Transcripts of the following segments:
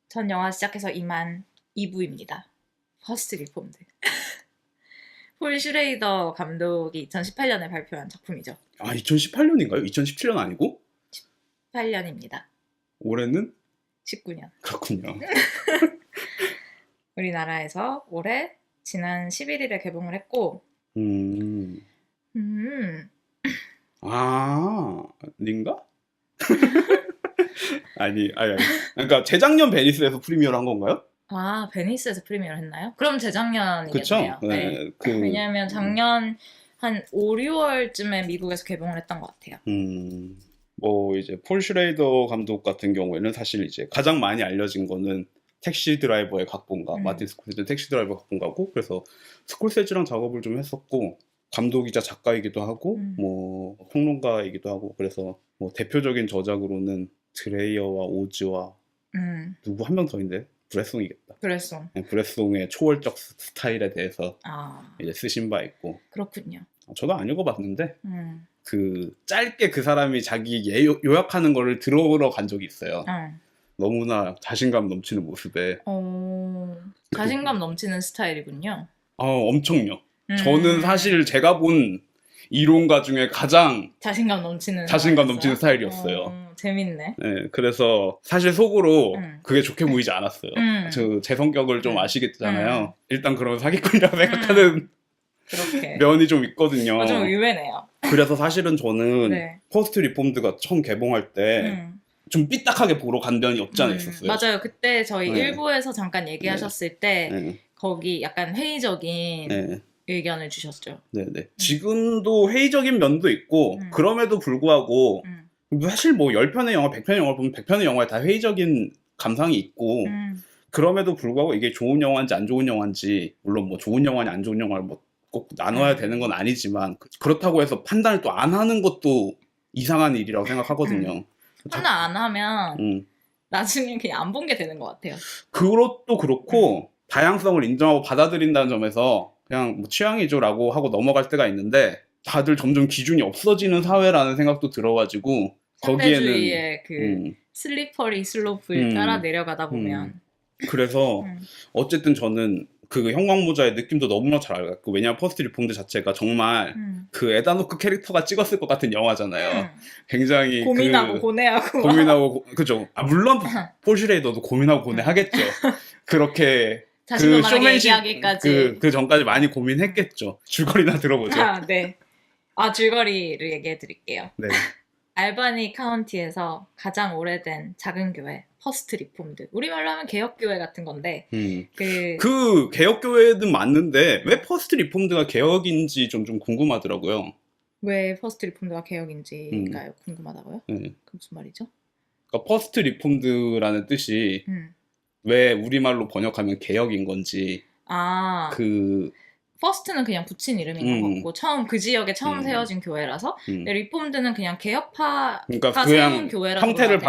전 영화 시작해서 이만 2부입니다. 퍼스트 리폼드. 폴 슈레이더 감독이 2018년에 발표한 작품이죠. 아, 2018년인가요? 2017년 아니고? 8년입니다. 올해는? 19년. 그렇군요. 우리나라에서 올해 지난 11일에 개봉을 했고 아, 아닌가? 아니. 그러니까 재작년 베니스에서 프리미어를 한 건가요? 아, 베니스에서 프리미어를 했나요? 그럼 재작년이겠네요. 그쵸? 네. 왜냐면 작년 한 5, 6월쯤에 미국에서 개봉을 했던 것 같아요. 뭐 이제 폴 슈레이더 감독 같은 경우에는 사실 이제 가장 많이 알려진 거는 택시 드라이버의 각본가, 마틴 스콜세지 택시 드라이버 각본가고, 그래서 스콜세지랑 작업을 좀 했었고, 감독이자 작가이기도 하고, 뭐 평론가이기도 하고, 그래서 뭐 대표적인 저작으로는 드레이어와 오즈와 누구 한 명 더 있는데 브레송이겠다. 브레송. 네, 브레송의 초월적 스타일에 대해서 이제 쓰신 바 있고. 그렇군요. 저도 안 읽어봤는데 그 짧게 그 사람이 자기 요약하는 거를 들어보러 간 적이 있어요. 너무나 자신감 넘치는 모습에. 자신감 넘치는 스타일이군요. 엄청요. 저는 사실 제가 본 이론가 중에 가장 자신감 넘치는 스타일이었어요. 재밌네. 네, 그래서 사실 속으로 그게 좋게 보이지 않았어요. 제 성격을 좀 아시겠잖아요. 일단 그런 사기꾼이라고 생각하는 그렇게. 면이 좀 있거든요. 좀 의외네요. 그래서 사실은 저는 퍼스트 리폼드가 처음 개봉할 때 좀 삐딱하게 보러 간 면이 없지 않아 있었어요. 맞아요. 그때 저희 1부에서 잠깐 얘기하셨을 때 거기 약간 회의적인 의견을 주셨죠. 네네. 지금도 회의적인 면도 있고 그럼에도 불구하고 사실 뭐 10편의 영화, 100편의 영화 보면 100편의 영화에 다 회의적인 감상이 있고 그럼에도 불구하고 이게 좋은 영화인지 안 좋은 영화인지, 물론 뭐 좋은 영화냐 안 좋은 영화를 뭐 꼭 나눠야 되는 건 아니지만, 그렇다고 해서 판단을 또 안 하는 것도 이상한 일이라고 생각하거든요. 판단 안 하면 나중에 그냥 안 본 게 되는 것 같아요. 그것도 그렇고 다양성을 인정하고 받아들인다는 점에서 그냥 뭐 취향이죠라고 하고 넘어갈 때가 있는데, 다들 점점 기준이 없어지는 사회라는 생각도 들어가지고 상대주의의 그 슬리퍼리 슬로프를 따라 내려가다 보면 그래서 어쨌든 저는 그 형광모자의 느낌도 너무나 잘 알겠고, 왜냐면 퍼스트 리폼드 자체가 정말 그 에다노크 캐릭터가 찍었을 것 같은 영화잖아요. 굉장히 고민하고 고뇌하고 그죠. 물론 폴 슈레이더도 고민하고 고뇌하겠죠. 그렇게 자신만만하게 얘기하기까지 그 전까지 많이 고민했겠죠. 줄거리나 들어보죠. 네. 줄거리를 얘기해 드릴게요. 네. 알바니 카운티에서 가장 오래된 작은 교회 퍼스트 리폼드, 우리말로 하면 개혁교회 같은 건데 그 개혁교회는 맞는데 왜 퍼스트 리폼드가 개혁인지 좀 궁금하더라고요. 왜 퍼스트 리폼드가 개혁인지가 궁금하다고요? 그 무슨 말이죠? 그러니까 퍼스트 리폼드라는 뜻이 왜 우리말로 번역하면 개혁인 건지. 퍼스트는 그냥 붙인 이름인 것 같고 처음 그 지역에 처음 세워진 교회라서, 리폼드는 그냥 개혁파가 그러니까 세운 교회라서 형태를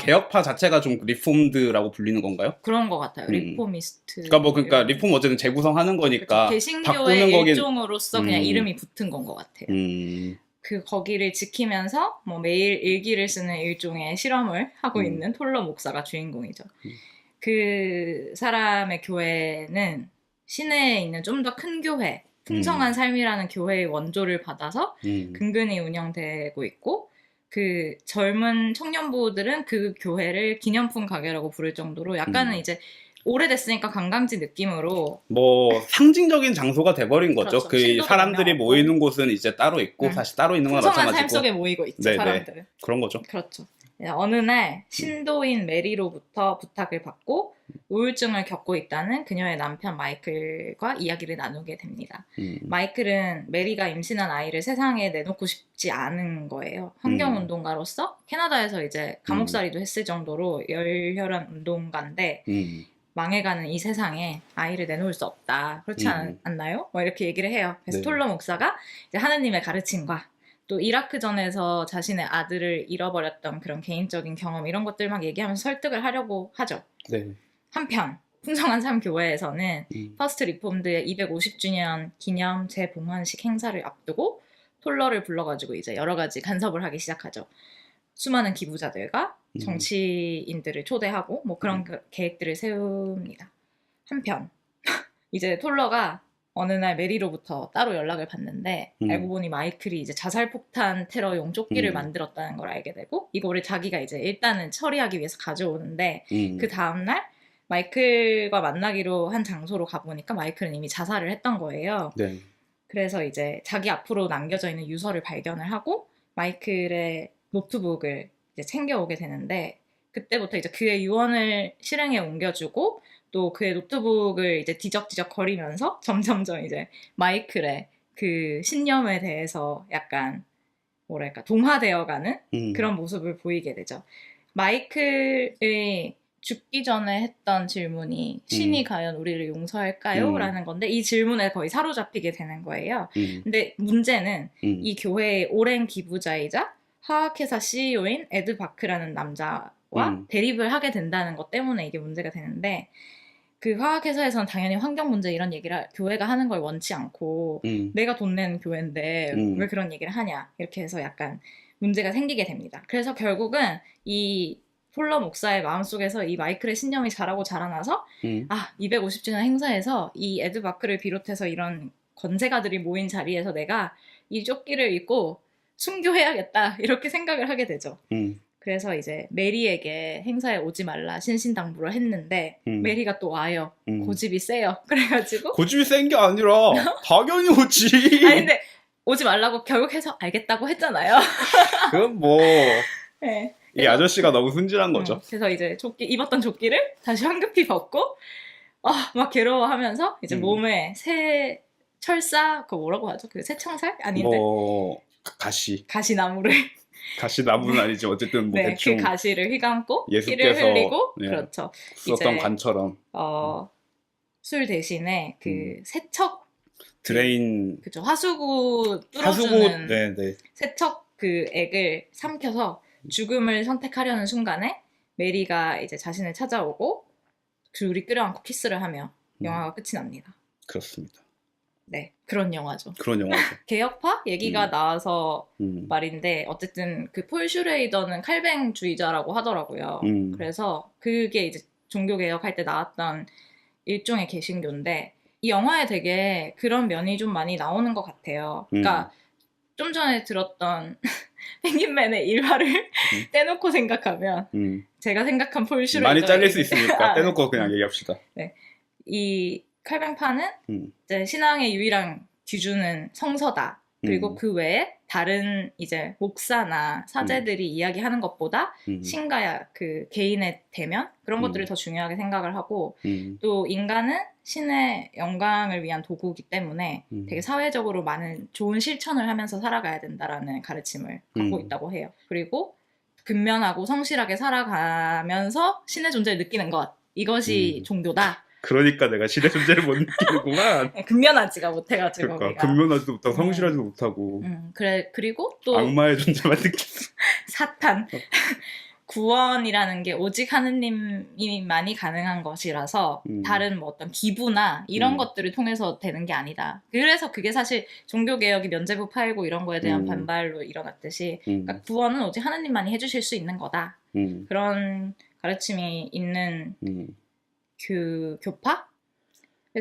개혁파 자체가 좀 리폼드라고 불리는 건가요? 그런 것 같아요. 리포미스트. 그러니까 리폼 어쨌든 재구성하는 거니까. 그렇죠. 개신교의 일종으로서 그냥 이름이 붙은 건 것 같아요. 거기를 지키면서 뭐 매일 일기를 쓰는 일종의 실험을 하고 있는 톨러 목사가 주인공이죠. 그 사람의 교회는 시내에 있는 좀 더 큰 교회, 풍성한 삶이라는 교회의 원조를 받아서 근근히 운영되고 있고, 그 젊은 청년부들은 그 교회를 기념품 가게라고 부를 정도로 약간은 이제 오래됐으니까 관광지 느낌으로 뭐 상징적인 장소가 돼버린 거죠. 그렇죠. 그 사람들이 모이는 곳은 이제 따로 있고 사실 따로 있는 건 마찬가지고 풍성한 삶 속에 모이고 있죠. 사람들은. 그런 거죠. 그렇죠. 어느 날 신도인 메리로부터 부탁을 받고 우울증을 겪고 있다는 그녀의 남편 마이클과 이야기를 나누게 됩니다. 마이클은 메리가 임신한 아이를 세상에 내놓고 싶지 않은 거예요. 환경운동가로서 캐나다에서 이제 감옥살이도 했을 정도로 열혈한 운동가인데 망해가는 이 세상에 아이를 내놓을 수 없다. 그렇지 않나요? 뭐 이렇게 얘기를 해요. 그래서 톨러 목사가 이제 하느님의 가르침과 또 이라크전에서 자신의 아들을 잃어버렸던 그런 개인적인 경험, 이런 것들 막 얘기하면서 설득을 하려고 하죠. 한편 풍성한 삶 교회에서는 퍼스트 리폼드의 250주년 기념 재봉헌식 행사를 앞두고 톨러를 불러가지고 이제 여러 가지 간섭을 하기 시작하죠. 수많은 기부자들과 정치인들을 초대하고 뭐 그런 계획들을 세웁니다. 한편 이제 톨러가 어느 날 메리로부터 따로 연락을 받는데 알고 보니 마이클이 이제 자살폭탄 테러용 조끼를 만들었다는 걸 알게 되고 이거를 자기가 이제 일단은 처리하기 위해서 가져오는데 그 다음날 마이클과 만나기로 한 장소로 가보니까 마이클은 이미 자살을 했던 거예요. 네. 그래서 이제 자기 앞으로 남겨져 있는 유서를 발견을 하고 마이클의 노트북을 이제 챙겨오게 되는데 그때부터 이제 그의 유언을 실행에 옮겨주고 또 그의 노트북을 이제 뒤적뒤적 거리면서 점점점 이제 마이클의 그 신념에 대해서 약간 뭐랄까 동화되어가는 그런 모습을 보이게 되죠. 마이클의 죽기 전에 했던 질문이 신이 과연 우리를 용서할까요? 라는 건데 이 질문에 거의 사로잡히게 되는 거예요. 근데 문제는 이 교회의 오랜 기부자이자 화학회사 CEO인 에드 바크라는 남자와 대립을 하게 된다는 것 때문에 이게 문제가 되는데 그 화학회사에서는 당연히 환경 문제 이런 얘기를 교회가 하는 걸 원치 않고 내가 돈 내는 교회인데 왜 그런 얘기를 하냐 이렇게 해서 약간 문제가 생기게 됩니다. 그래서 결국은 이 폴러 목사의 마음속에서 이 마이클의 신념이 자라고 자라나서 250주년 행사에서 이 에드 바크를 비롯해서 이런 건세가들이 모인 자리에서 내가 이 조끼를 입고 순교해야겠다 이렇게 생각을 하게 되죠. 그래서 이제 메리에게 행사에 오지 말라 신신당부를 했는데 메리가 또 와요. 고집이 세요. 그래가지고 고집이 센 게 아니라 당연히 오지. 아니 근데 오지 말라고 결국 해서 알겠다고 했잖아요. 그건 뭐 네. 이 아저씨가 너무 순진한 거죠. 그래서 이제 입었던 조끼를 다시 황급히 벗고 막 괴로워하면서 이제 몸에 새 철사 그거 뭐라고 하죠? 그 새창살? 아닌데 뭐 가시나무를 가시나무는 아니지 어쨌든 뭐 네, 대충 그 가시를 휘감고 예수께서 피를 흘리고 네, 그렇죠. 썼던 이제 관처럼 술 대신에 그 세척 드레인 그죠 하수구 뚫어주는 네네 세척 그 액을 삼켜서 죽음을 선택하려는 순간에 메리가 이제 자신을 찾아오고 둘이 끌어안고 키스를 하며 영화가 끝이 납니다. 그렇습니다. 네, 그런 영화죠. 그런 영화죠. 개혁파 얘기가 나와서 말인데 어쨌든 그 폴 슈레이더는 칼뱅주의자라고 하더라고요. 그래서 그게 이제 종교개혁할 때 나왔던 일종의 개신교인데 이 영화에 되게 그런 면이 좀 많이 나오는 것 같아요. 그러니까 좀 전에 들었던 펭귄맨의 일화를 떼놓고 생각하면 제가 생각한 폴 슈레이더 많이 잘릴 수 있으니까 떼놓고 그냥 얘기합시다. 네, 이 칼뱅파는 이제 신앙의 유일한 기준은 성서다. 그리고 그 외에 다른 이제 목사나 사제들이 이야기하는 것보다 신과 그 개인의 대면 그런 것들을 더 중요하게 생각을 하고 또 인간은 신의 영광을 위한 도구이기 때문에 되게 사회적으로 많은 좋은 실천을 하면서 살아가야 된다라는 가르침을 갖고 있다고 해요. 그리고 근면하고 성실하게 살아가면서 신의 존재를 느끼는 것 이것이 종교다. 그러니까 내가 신의 존재를 못 느끼는구만. 근면하지가 못해가지고 그러니까 근면하지도 못하고 성실하지도 못하고 그리고 또 악마의 존재만 느꼈어. 사탄 구원이라는 게 오직 하느님만이 가능한 것이라서 다른 뭐 어떤 기부나 이런 것들을 통해서 되는 게 아니다. 그래서 그게 사실 종교개혁이 면죄부 팔고 이런 거에 대한 반발로 일어났듯이 그러니까 구원은 오직 하느님만이 해주실 수 있는 거다. 그런 가르침이 있는 그 교파?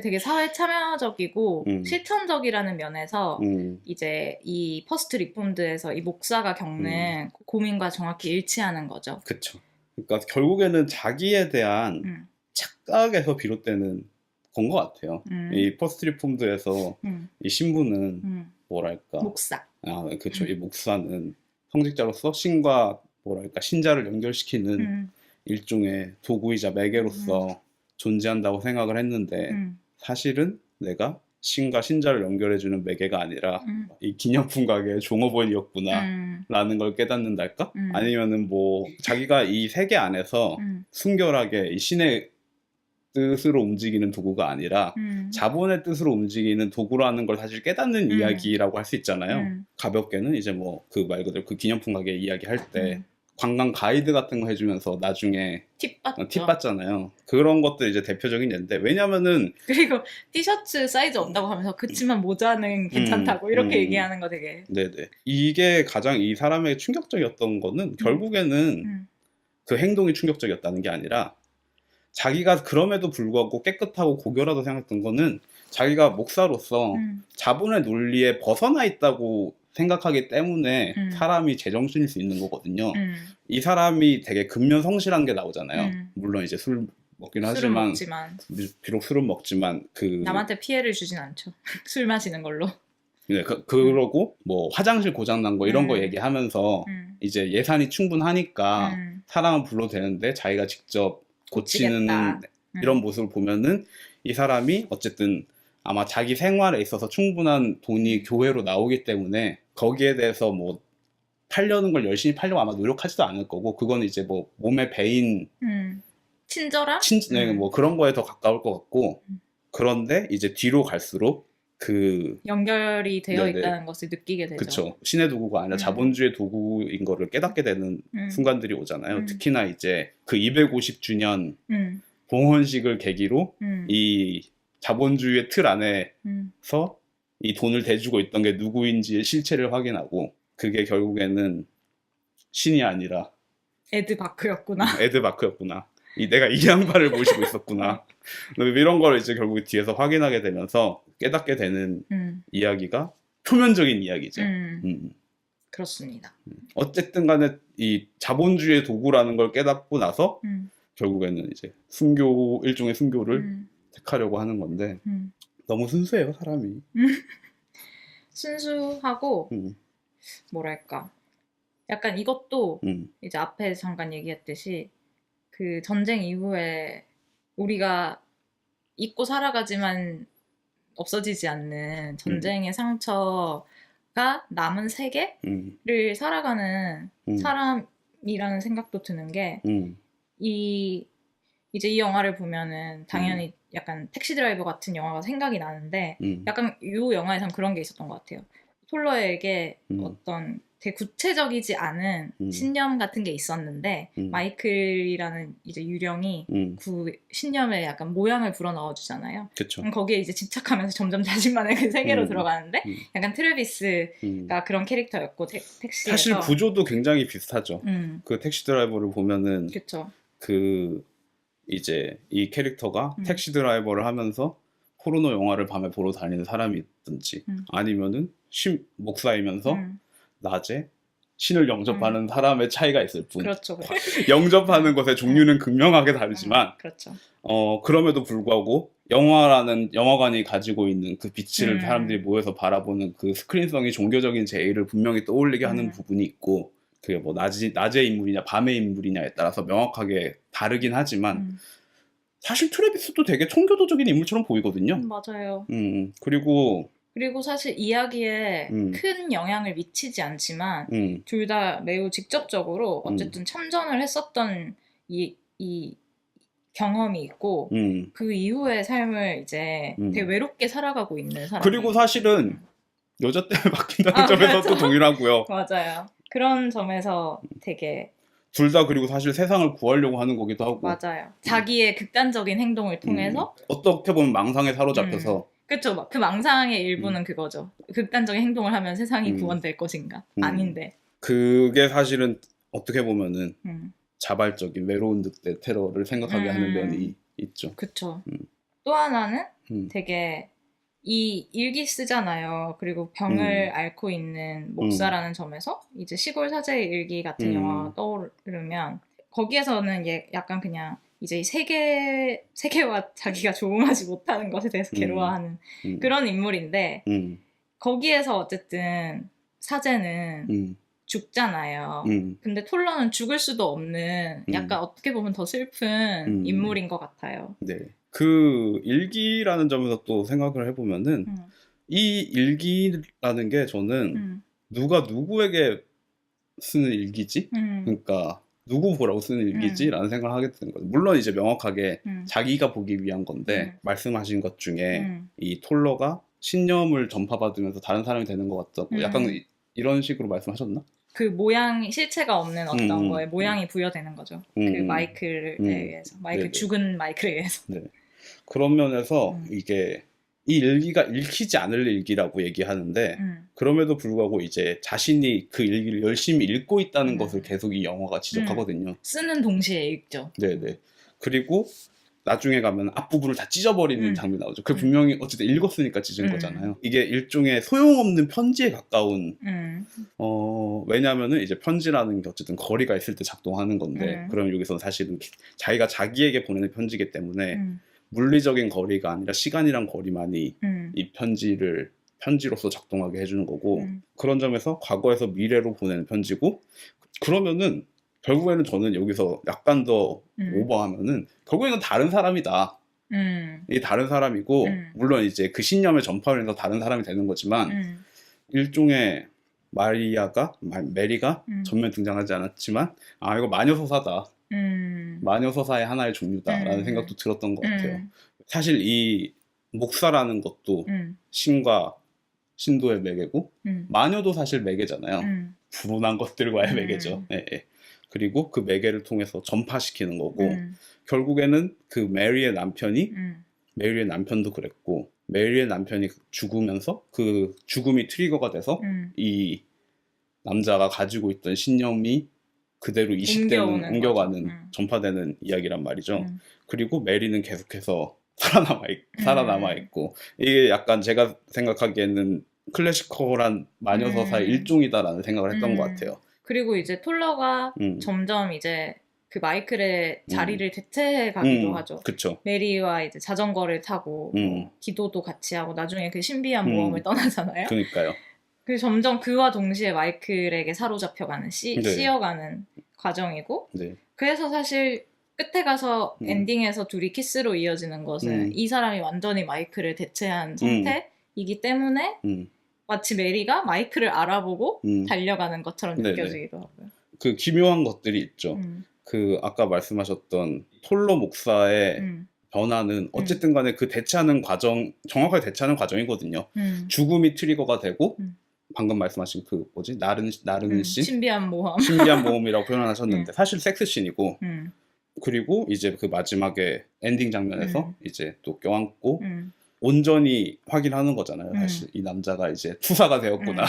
되게 사회 참여적이고 실천적이라는 면에서 이제 이 퍼스트 리폼드에서 이 목사가 겪는 고민과 정확히 일치하는 거죠. 그렇죠. 그러니까 결국에는 자기에 대한 착각에서 비롯되는 건 것 같아요. 이 퍼스트 리폼드에서 이 신부는 뭐랄까 목사. 그렇죠. 이 목사는 성직자로서 신과 뭐랄까 신자를 연결시키는 일종의 도구이자 매개로서 존재한다고 생각을 했는데 사실은 내가 신과 신자를 연결해주는 매개가 아니라 이 기념품 가게의 종업원이었구나 라는 걸 깨닫는달까? 아니면은 뭐 자기가 이 세계 안에서 순결하게 이 신의 뜻으로 움직이는 도구가 아니라 자본의 뜻으로 움직이는 도구라는 걸 사실 깨닫는 이야기라고 할 수 있잖아요. 가볍게는 이제 뭐 그 말 그대로 그 기념품 가게 이야기 할 때 관광 가이드 같은 거 해주면서 나중에 팁 받죠. 팁 받잖아요. 그런 것들 이제 대표적인 예인데, 왜냐면은 그리고 티셔츠 사이즈 없다고 하면서 그치만 모자는 괜찮다고 이렇게 얘기하는 거 되게. 네네. 이게 가장 이 사람의 충격적이었던 거는 결국에는 그 행동이 충격적이었다는 게 아니라 자기가 그럼에도 불구하고 깨끗하고 고결하다고 생각했던 거는 자기가 목사로서 자본의 논리에 벗어나 있다고 생각하기 때문에 사람이 제정신일 수 있는 거거든요. 이 사람이 되게 근면성실한 게 나오잖아요. 물론 이제 술 먹긴 술은 하지만 먹지만 비록 술은 먹지만 그 남한테 피해를 주진 않죠. 술 마시는 걸로. 네, 그러고 뭐 화장실 고장 난 거 이런 거 얘기하면서 이제 예산이 충분하니까 사람을 불러도 되는데 자기가 직접 고치는 고치겠다. 이런 모습을 보면은 이 사람이 어쨌든 아마 자기 생활에 있어서 충분한 돈이 교회로 나오기 때문에 거기에 대해서 뭐 팔려는 걸 열심히 팔려고 아마 노력하지도 않을 거고, 그거는 이제 뭐 몸에 배인 친절함? 네, 뭐 그런 거에 더 가까울 것 같고, 그런데 이제 뒤로 갈수록 그 연결이 되어 네네. 있다는 것을 느끼게 되죠. 그쵸. 신의 도구가 아니라 자본주의 도구인 거를 깨닫게 되는 순간들이 오잖아요. 특히나 이제 그 250주년 봉헌식을 계기로 이 자본주의의 틀 안에서 이 돈을 대주고 있던 게 누구인지의 실체를 확인하고, 그게 결국에는 신이 아니라 에드 바크였구나. 에드 바크였구나. 내가 이 양반을 모시고 있었구나. 이런 걸 이제 결국 뒤에서 확인하게 되면서 깨닫게 되는 이야기가 표면적인 이야기죠. 그렇습니다. 어쨌든 간에 이 자본주의의 도구라는 걸 깨닫고 나서 결국에는 이제 순교, 일종의 순교를 택하려고 하는 건데 너무 순수해요, 사람이. 순수하고 뭐랄까, 약간 이것도 이제 앞에 잠깐 얘기했듯이 그 전쟁 이후에 우리가 잊고 살아가지만 없어지지 않는 전쟁의 상처가 남은 세계를 살아가는 사람이라는 생각도 드는 게, 이제 이 영화를 보면은 당연히 약간 택시 드라이버 같은 영화가 생각이 나는데 약간 이 영화에선 그런 게 있었던 것 같아요. 톨러에게 어떤 되게 구체적이지 않은 신념 같은 게 있었는데 마이클이라는 이제 유령이 그 신념에 약간 모양을 불어 넣어주잖아요. 그쵸. 거기에 이제 집착하면서 점점 자신만의 그 세계로 들어가는데 약간 트래비스가 그런 캐릭터였고 택시에서 사실 구조도 굉장히 비슷하죠. 그 택시 드라이버를 보면은 그쵸. 그 이제 이 캐릭터가 택시 드라이버를 하면서 포르노 영화를 밤에 보러 다니는 사람이 있든지 아니면은 목사이면서 낮에 신을 영접하는 사람의 차이가 있을 뿐. 그렇죠. 영접하는 것의 종류는 극명하게 다르지만 그렇죠. 그럼에도 불구하고 영화라는 영화관이 가지고 있는 그 빛을 사람들이 모여서 바라보는 그 스크린성이 종교적인 제의를 분명히 떠올리게 하는 부분이 있고, 그게 뭐 낮의 인물이냐 밤의 인물이냐에 따라서 명확하게 다르긴 하지만 사실 트래비스도 되게 청교도적인 인물처럼 보이거든요. 맞아요. 그리고 사실 이야기에 큰 영향을 미치지 않지만 둘 다 매우 직접적으로 어쨌든 참전을 했었던 이 경험이 있고 그 이후의 삶을 이제 되게 외롭게 살아가고 있는 사람. 그리고 사실은 여자 때문에 바뀐다는 점에서 또 동일하고요. 맞아요. 그런 점에서 되게 둘 다 그리고 사실 세상을 구하려고 하는 거기도 하고. 맞아요. 자기의 극단적인 행동을 통해서 어떻게 보면 망상에 사로잡혀서 그쵸. 그 망상의 일부는 그거죠. 극단적인 행동을 하면 세상이 구원될 것인가? 아닌데. 그게 사실은 어떻게 보면은 자발적인 외로운 늑대 테러를 생각하게 하는 면이 있죠. 그쵸. 또 하나는 되게 이 일기 쓰잖아요. 그리고 병을 앓고 있는 목사라는 점에서 이제 시골 사제의 일기 같은 영화가 떠오르면 거기에서는 약간 그냥 이제 이 세계와 자기가 조응하지 못하는 것에 대해서 괴로워하는 그런 인물인데 거기에서 어쨌든 사제는 죽잖아요. 근데 톨러는 죽을 수도 없는 약간 어떻게 보면 더 슬픈 인물인 것 같아요. 네. 그 일기라는 점에서 또 생각을 해보면은 이 일기라는 게 저는 누가 누구에게 쓰는 일기지? 그러니까 누구 보라고 쓰는 일기지? 라는 생각을 하게 되는 거죠. 물론 이제 명확하게 자기가 보기 위한 건데 말씀하신 것 중에 이 톨러가 신념을 전파받으면서 다른 사람이 되는 것 같다고 약간 이런 식으로 말씀하셨나? 그 모양 실체가 없는 어떤 거에 모양이 부여되는 거죠. 그 마이클에 의해서 네네. 죽은 마이클에 의해서. 네. 그런 면에서 이게 이 일기가 읽히지 않을 일기라고 얘기하는데 그럼에도 불구하고 이제 자신이 그 일기를 열심히 읽고 있다는 것을 계속 이 영화가 지적하거든요. 쓰는 동시에 읽죠. 네네. 그리고 나중에 가면 앞부분을 다 찢어버리는 장면이 나오죠. 그 분명히 어쨌든 읽었으니까 찢은 거잖아요. 이게 일종의 소용없는 편지에 가까운 왜냐하면은 이제 편지라는 게 어쨌든 거리가 있을 때 작동하는 건데 그럼 여기서는 사실은 자기가 자기에게 보내는 편지이기 때문에 물리적인 거리가 아니라 시간이란 거리만이 이 편지로서 작동하게 해주는 거고 그런 점에서 과거에서 미래로 보내는 편지고 그러면은 결국에는 저는 여기서 약간 더 오버하면은 결국에는 다른 사람이다. 이 다른 사람이고 물론 이제 그 신념의 전파를 해서 다른 사람이 되는 거지만 일종의 메리가 전면 등장하지 않았지만 아 이거 마녀서사다. 마녀서사의 하나의 종류다라는 생각도 들었던 것 같아요. 사실 이 목사라는 것도 신과 신도의 매개고 마녀도 사실 매개잖아요. 불운한 것들과의 매개죠. 예, 예. 그리고 그 매개를 통해서 전파시키는 거고 결국에는 그 메리의 남편도 그랬고 메리의 남편이 죽으면서 그 죽음이 트리거가 돼서 이 남자가 가지고 있던 신념이 그대로 옮겨가는 전파되는 이야기란 말이죠. 그리고 메리는 계속해서 살아남아 있고 이게 약간 제가 생각하기에는 클래시컬한 마녀서사의 일종이다라는 생각을 했던 것 같아요. 그리고 이제 톨러가 점점 이제 그 마이클의 자리를 대체해 가기도 하죠. 그쵸. 메리와 이제 자전거를 타고 기도도 같이 하고 나중에 그 신비한 모험을 떠나잖아요. 그러니까요. 그 점점 그와 동시에 마이클에게 사로잡혀가는 씌어가는 과정이고 그래서 사실 끝에 가서 엔딩에서 둘이 키스로 이어지는 것은 이 사람이 완전히 마이클을 대체한 상태이기 때문에 마치 메리가 마이클을 알아보고 달려가는 것처럼 느껴지기도 하고요. 그 기묘한 것들이 있죠. 그 아까 말씀하셨던 톨러 목사의 변화는 어쨌든 간에 그 대체하는 과정, 정확하게 대체하는 과정이거든요. 죽음이 트리거가 되고 방금 말씀하신 그 나르는 씬? 신비한 모험이라고 표현하셨는데 사실 섹스씬이고 그리고 이제 그 마지막에 엔딩 장면에서 이제 또 껴안고 온전히 확인하는 거잖아요. 사실 이 남자가 이제 투사가 되었구나.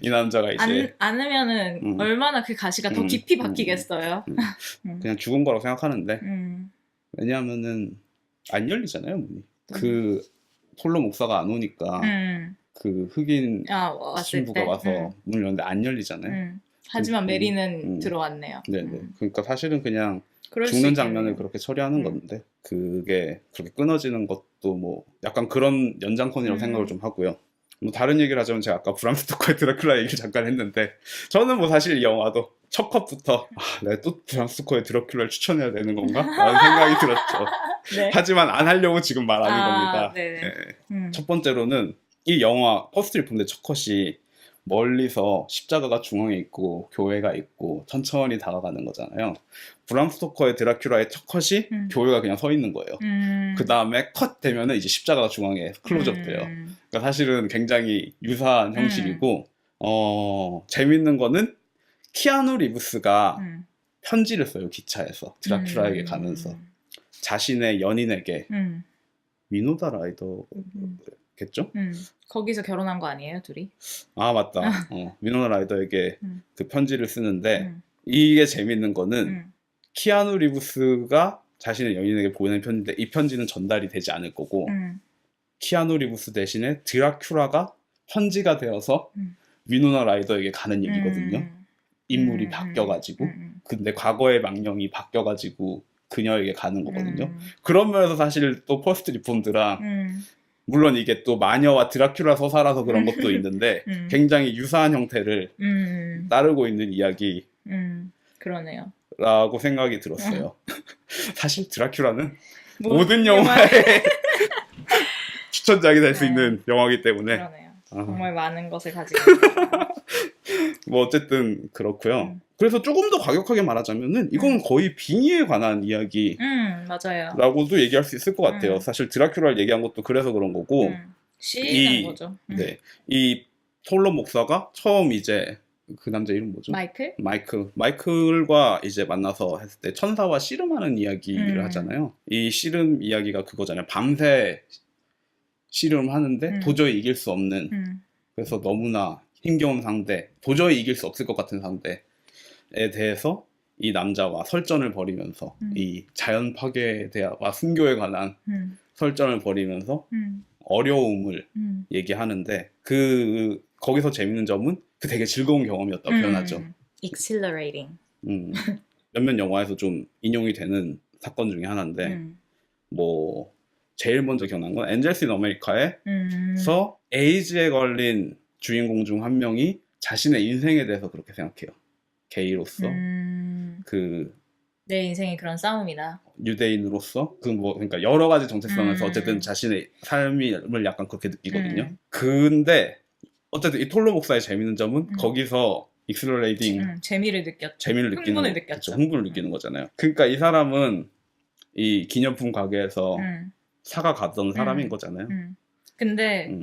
이 남자가 이제 않으면은 얼마나 그 가시가 더 깊이 박히겠어요. 그냥 죽은 거라고 생각하는데 왜냐하면은 안 열리잖아요, 문이. 그 톨러 목사가 안 오니까 그 흑인 신부가 와서 문을 열는데 안 열리잖아요. 하지만 메리는 들어왔네요. 네네. 그러니까 사실은 그냥 죽는 장면을 그렇게 처리하는 건데 그게 그렇게 끊어지는 것도 뭐 약간 그런 연장선이라고 생각을 좀 하고요. 뭐 다른 얘기를 하자면 제가 아까 브람 스토커의 드라큘라 얘기를 잠깐 했는데 저는 뭐 사실 이 영화도 첫 컷부터 내가 또 브람 스토커의 드라큘라를 추천해야 되는 건가? 라는 생각이 들었죠. 네. 하지만 안 하려고 지금 말하는 겁니다. 네. 첫 번째로는 이 영화 퍼스트 리폼의 첫 컷이 멀리서 십자가가 중앙에 있고 교회가 있고 천천히 다가가는 거잖아요. 브람 스토커의 드라큘라의 첫 컷이 교회가 그냥 서 있는 거예요. 그 다음에 컷 되면은 이제 십자가가 중앙에 클로즈업 돼요. 그러니까 사실은 굉장히 유사한 형식이고 재밌는 거는 키아누 리브스가 편지를 써요. 기차에서 드라큘라에게 가면서 자신의 연인에게 위노다 라이더겠죠? 거기서 결혼한 거 아니에요, 둘이? 아 맞다. 위노나 라이더에게 그 편지를 쓰는데 이게 재밌는 거는 키아누 리브스가 자신의 연인에게 보내는 편지인데 이 편지는 전달이 되지 않을 거고 키아누 리브스 대신에 드라큘라가 편지가 되어서 위노나 라이더에게 가는 얘기거든요. 인물이 바뀌어가지고 근데 과거의 망령이 바뀌어가지고 그녀에게 가는 거거든요. 그런 면에서 사실 또 퍼스트 리폼드랑 물론 이게 또 마녀와 드라큘라 서사라서 그런 것도 있는데 굉장히 유사한 형태를 따르고 있는 이야기 그러네요. 라고 생각이 들었어요. 사실 드라큘라는 모든 영화의 추천작이 될 수 있는 영화이기 때문에 그러네요. 정말 많은 것을 가지고 뭐 어쨌든 그렇고요. 그래서 조금 더 과격하게 말하자면은 이건 거의 빙의에 관한 이야기 맞아요. 라고도 얘기할 수 있을 것 같아요. 사실 드라큘라를 얘기한 것도 그래서 그런 거고 시인한 거죠. 네, 이 톨러 목사가 처음 이제 그 남자 이름 뭐죠? 마이클? 마이클과 이제 만나서 했을 때 천사와 씨름하는 이야기를 하잖아요. 이 씨름 이야기가 그거잖아요. 밤새 씨름하는데 도저히 이길 수 없는, 그래서 너무나 힘겨운 상대, 도저히 이길 수 없을 것 같은 상대에 대해서 이 남자와 설전을 벌이면서 이 자연 파괴에 대한 순교에 관한 설전을 벌이면서 어려움을 얘기하는데, 거기서 재밌는 점은 그 되게 즐거운 경험이었다고 표현하죠. exhilarating. 몇몇 영화에서 좀 인용이 되는 사건 중에 하나인데, 뭐 제일 먼저 기억난 건 엔젤스 인 아메리카에서 에이즈에 걸린 주인공 중 한 명이 자신의 인생에 대해서 그렇게 생각해요. 게이로서 내 인생이 그런 싸움이다. 유대인으로서 그러니까 여러 가지 정체성에서 어쨌든 자신의 삶을 약간 그렇게 느끼거든요. 근데 어쨌든 이 톨로 목사의 재밌는 점은 거기서 익슬러레이딩 재미를 느꼈죠. 재미를 흥분을 느끼는 느꼈죠. 흥분을 느끼는 거잖아요. 그러니까 이 사람은 이 기념품 가게에서 사가 가던 사람인 거잖아요. 근데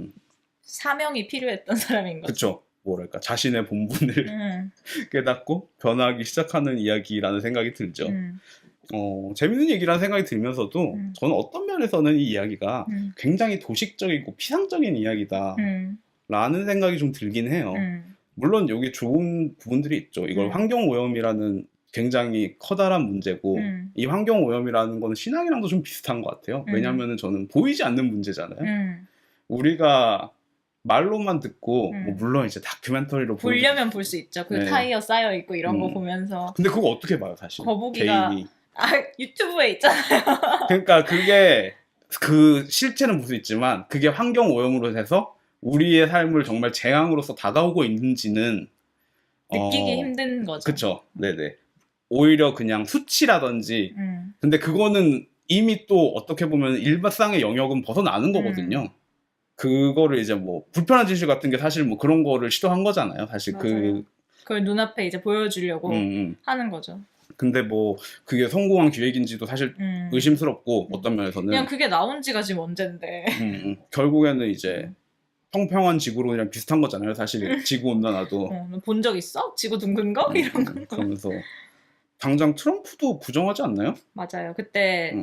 사명이 필요했던 사람인 거죠. 그쵸. 뭐랄까 자신의 본분을 깨닫고 변하기 시작하는 이야기라는 생각이 들죠. 재밌는 얘기라는 생각이 들면서도 저는 어떤 면에서는 이 이야기가 굉장히 도식적이고 피상적인 이야기다 라는 생각이 좀 들긴 해요. 물론 여기 좋은 부분들이 있죠. 이걸 환경오염이라는 굉장히 커다란 문제고 이 환경오염이라는 거는 신앙이랑도 좀 비슷한 것 같아요. 왜냐하면 저는 보이지 않는 문제잖아요. 우리가 말로만 듣고 뭐 물론 이제 다큐멘터리로 보려면 볼 수 있죠. 그 타이어 쌓여 있고 이런 거 보면서. 근데 그거 어떻게 봐요, 사실? 거북이가 개인이. 유튜브에 있잖아요. 그러니까 그게 그 실체는 볼 수 있지만 그게 환경 오염으로 해서 우리의 삶을 정말 재앙으로서 다가오고 있는지는 느끼기 힘든 거죠. 그렇죠. 네네. 오히려 그냥 수치라든지. 근데 그거는 이미 또 어떻게 보면 일반상의 영역은 벗어나는 거거든요. 그거를 이제 뭐 불편한 진실 같은 게 사실 뭐 그런 거를 시도한 거잖아요. 사실 맞아요. 그걸 눈앞에 이제 보여주려고 하는 거죠. 근데 뭐 그게 성공한 기획인지도 사실 의심스럽고 어떤 면에서는 그냥 그게 나온 지가 지금 언젠데 결국에는 이제 평평한 지구론이랑 비슷한 거잖아요. 사실 지구 온난화도 본 적 있어? 지구 둥근 거? 이런 거 그러면서 당장 트럼프도 부정하지 않나요? 맞아요. 그때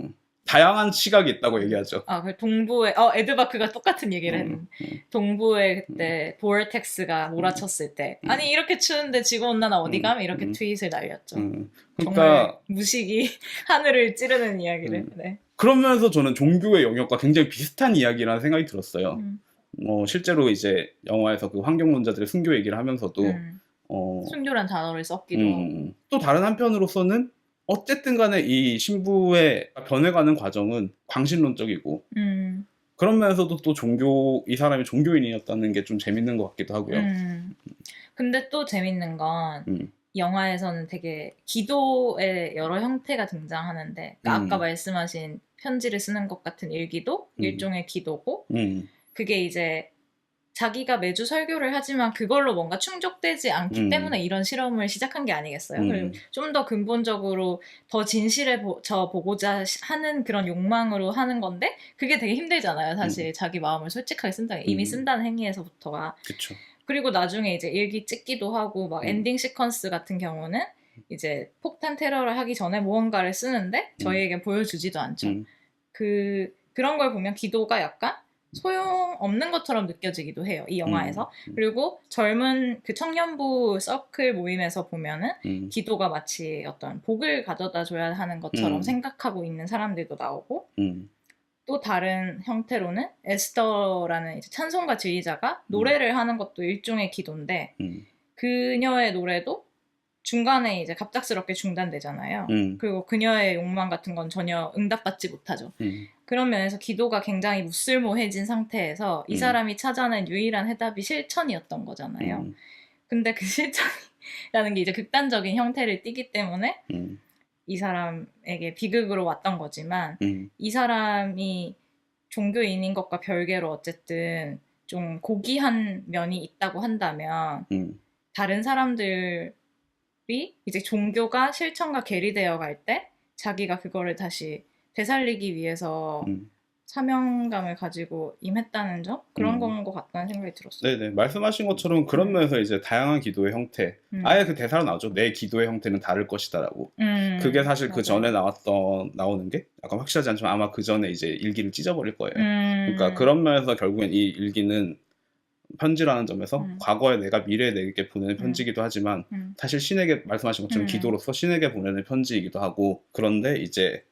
다양한 시각이 있다고 얘기하죠. 그 동부에 에드바크가 똑같은 얘기를 했는데 동부에 그때 보얼텍스가 몰아쳤을 때 아니 이렇게 추운데 지구온난화 어디 감? 이렇게 트윗을 날렸죠. 그러니까 정말 무식이 하늘을 찌르는 이야기를. 네. 그런 면에서 저는 종교의 영역과 굉장히 비슷한 이야기라는 생각이 들었어요. 실제로 이제 영화에서 그 환경론자들의 순교 얘기를 하면서도 순교란 단어를 썼기도 또 다른 한편으로서는 어쨌든 간에 이 신부의 변해가는 과정은 광신론적이고 그런 면에서도 또 이 사람이 종교인이었다는 게 좀 재밌는 것 같기도 하고요. 근데 또 재밌는 건 영화에서는 되게 기도의 여러 형태가 등장하는데 그러니까 아까 말씀하신 편지를 쓰는 것 같은 일기도 일종의 기도고 그게 이제 자기가 매주 설교를 하지만 그걸로 뭔가 충족되지 않기 때문에 이런 실험을 시작한 게 아니겠어요. 그리고 좀 더 근본적으로 더 진실해져 보고자 하는 그런 욕망으로 하는 건데 그게 되게 힘들잖아요. 사실 자기 마음을 솔직하게 쓴다. 이미 쓴다는 행위에서부터가. 그쵸. 그리고 나중에 이제 일기 찍기도 하고 막 엔딩 시퀀스 같은 경우는 이제 폭탄 테러를 하기 전에 무언가를 쓰는데 저희에게 보여주지도 않죠. 그런 걸 보면 기도가 약간 소용없는 것처럼 느껴지기도 해요. 이 영화에서. 그리고 젊은 그 청년부 서클 모임에서 보면은 기도가 마치 어떤 복을 가져다 줘야 하는 것처럼 생각하고 있는 사람들도 나오고 또 다른 형태로는 에스더라는 이제 찬송가 지휘자가 노래를 하는 것도 일종의 기도인데 그녀의 노래도 중간에 이제 갑작스럽게 중단되잖아요. 그리고 그녀의 욕망 같은 건 전혀 응답받지 못하죠. 그런 면에서 기도가 굉장히 무쓸모해진 상태에서 이 사람이 찾아낸 유일한 해답이 실천이었던 거잖아요. 근데 그 실천이라는 게 이제 극단적인 형태를 띠기 때문에 이 사람에게 비극으로 왔던 거지만 이 사람이 종교인인 것과 별개로 어쨌든 좀 고귀한 면이 있다고 한다면 다른 사람들이 이제 종교가 실천과 괴리되어 갈 때 자기가 그거를 다시 되살리기 위해서 사명감을 가지고 임했다는 점? 그런 건 것 같다는 생각이 들었어요. 네네. 말씀하신 것처럼 그런 면에서 이제 다양한 기도의 형태, 아예 그 대사로 나오죠. 내 기도의 형태는 다를 것이다라고. 그게 사실 그 전에 나오는 게 약간 확실하지 않지만 아마 그 전에 이제 일기를 찢어버릴 거예요. 그러니까 그런 면에서 결국엔 이 일기는 편지라는 점에서 과거에 내가 미래에 내게 보내는 편지이기도 하지만 사실 신에게 말씀하신 것처럼 기도로서 신에게 보내는 편지이기도 하고, 그런데 이제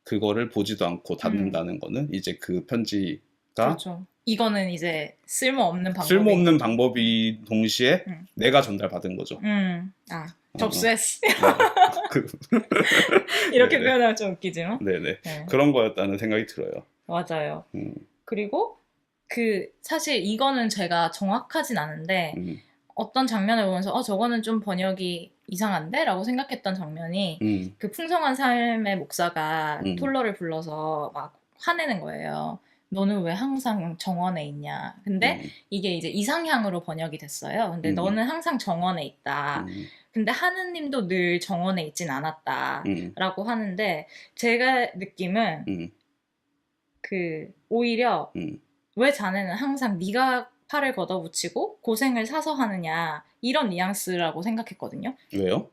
그거를 보지도 않고 닫는다는 거는 이제 그 편지가 그렇죠. 이거는 이제 쓸모없는 방법이 동시에 내가 전달받은 거죠. 접수했어. 그, 이렇게 네네. 표현하면 좀 웃기지만. 네네. 그런 거였다는 생각이 들어요. 맞아요. 그리고 사실 이거는 제가 정확하진 않은데 어떤 장면을 보면서 저거는 좀 번역이 이상한데? 라고 생각했던 장면이 그 풍성한 삶의 목사가 톨러를 불러서 막 화내는 거예요. 너는 왜 항상 정원에 있냐. 근데 이게 이제 이상향으로 번역이 됐어요. 근데 너는 항상 정원에 있다. 근데 하느님도 늘 정원에 있진 않았다. 라고 하는데 제가 느낌은 오히려 왜 자네는 항상 네가 팔을 걷어붙이고 고생을 사서 하느냐 이런 뉘앙스라고 생각했거든요. 왜요?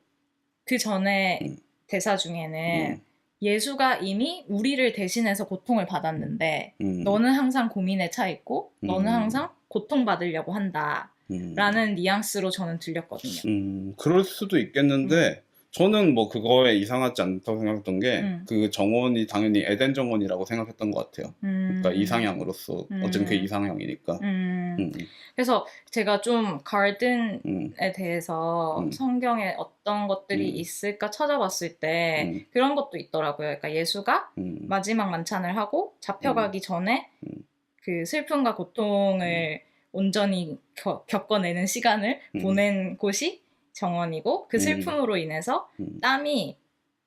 그 전에 대사 중에는 예수가 이미 우리를 대신해서 고통을 받았는데 너는 항상 고민에 차 있고 너는 항상 고통받으려고 한다 라는 뉘앙스로 저는 들렸거든요. 그럴 수도 있겠는데 저는 뭐 그거에 이상하지 않다고 생각했던 게 그 정원이 당연히 에덴 정원이라고 생각했던 것 같아요. 그러니까 이상향으로서 어쨌든 그게 이상향이니까. 그래서 제가 좀 가든에 대해서 성경에 어떤 것들이 있을까 찾아봤을 때 그런 것도 있더라고요. 그러니까 예수가 마지막 만찬을 하고 잡혀가기 전에 그 슬픔과 고통을 온전히 겪어내는 시간을 보낸 곳이 정원이고 그 슬픔으로 인해서 땀이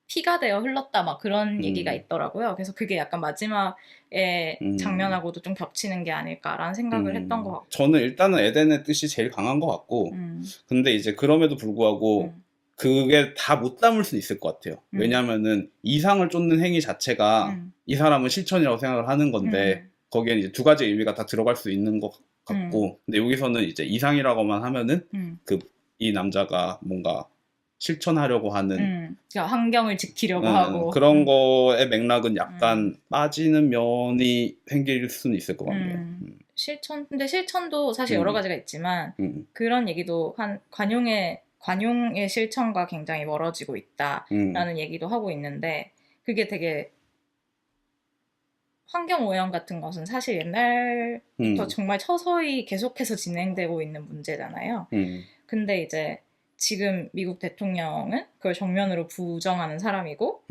피가 되어 흘렀다 막 그런 얘기가 있더라고요. 그래서 그게 약간 마지막에 장면하고도 좀 겹치는 게 아닐까라는 생각을 했던 것 같고, 저는 일단은 에덴의 뜻이 제일 강한 것 같고 근데 이제 그럼에도 불구하고 그게 다 못 담을 수는 있을 것 같아요. 왜냐면은 이상을 쫓는 행위 자체가 이 사람은 실천이라고 생각을 하는 건데 거기엔 이제 두 가지 의미가 다 들어갈 수 있는 것 같고 근데 여기서는 이제 이상이라고만 하면은 이 남자가 뭔가 실천하려고 하는 그러니까 환경을 지키려고 하고 그런 거의 맥락은 약간 빠지는 면이 생길 수는 있을 것 같네요. 근데 실천도 사실 여러 가지가 있지만 그런 얘기도 관용의 실천과 굉장히 멀어지고 있다라는 얘기도 하고 있는데 그게 되게 환경오염 같은 것은 사실 옛날부터 정말 서서히 계속해서 진행되고 있는 문제잖아요. 근데 이제 지금 미국 대통령은 그걸 정면으로 부정하는 사람이고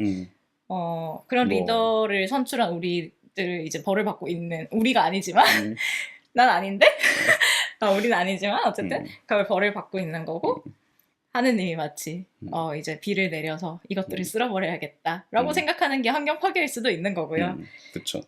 그런 리더를 선출한 우리들 이제 벌을 받고 있는 우리가 아니지만 난 아닌데? 우리는 아니지만 어쨌든 그걸 벌을 받고 있는 거고 하느님이 마치 이제 비를 내려서 이것들을 쓸어버려야겠다라고 생각하는 게 환경 파괴일 수도 있는 거고요. 그렇죠.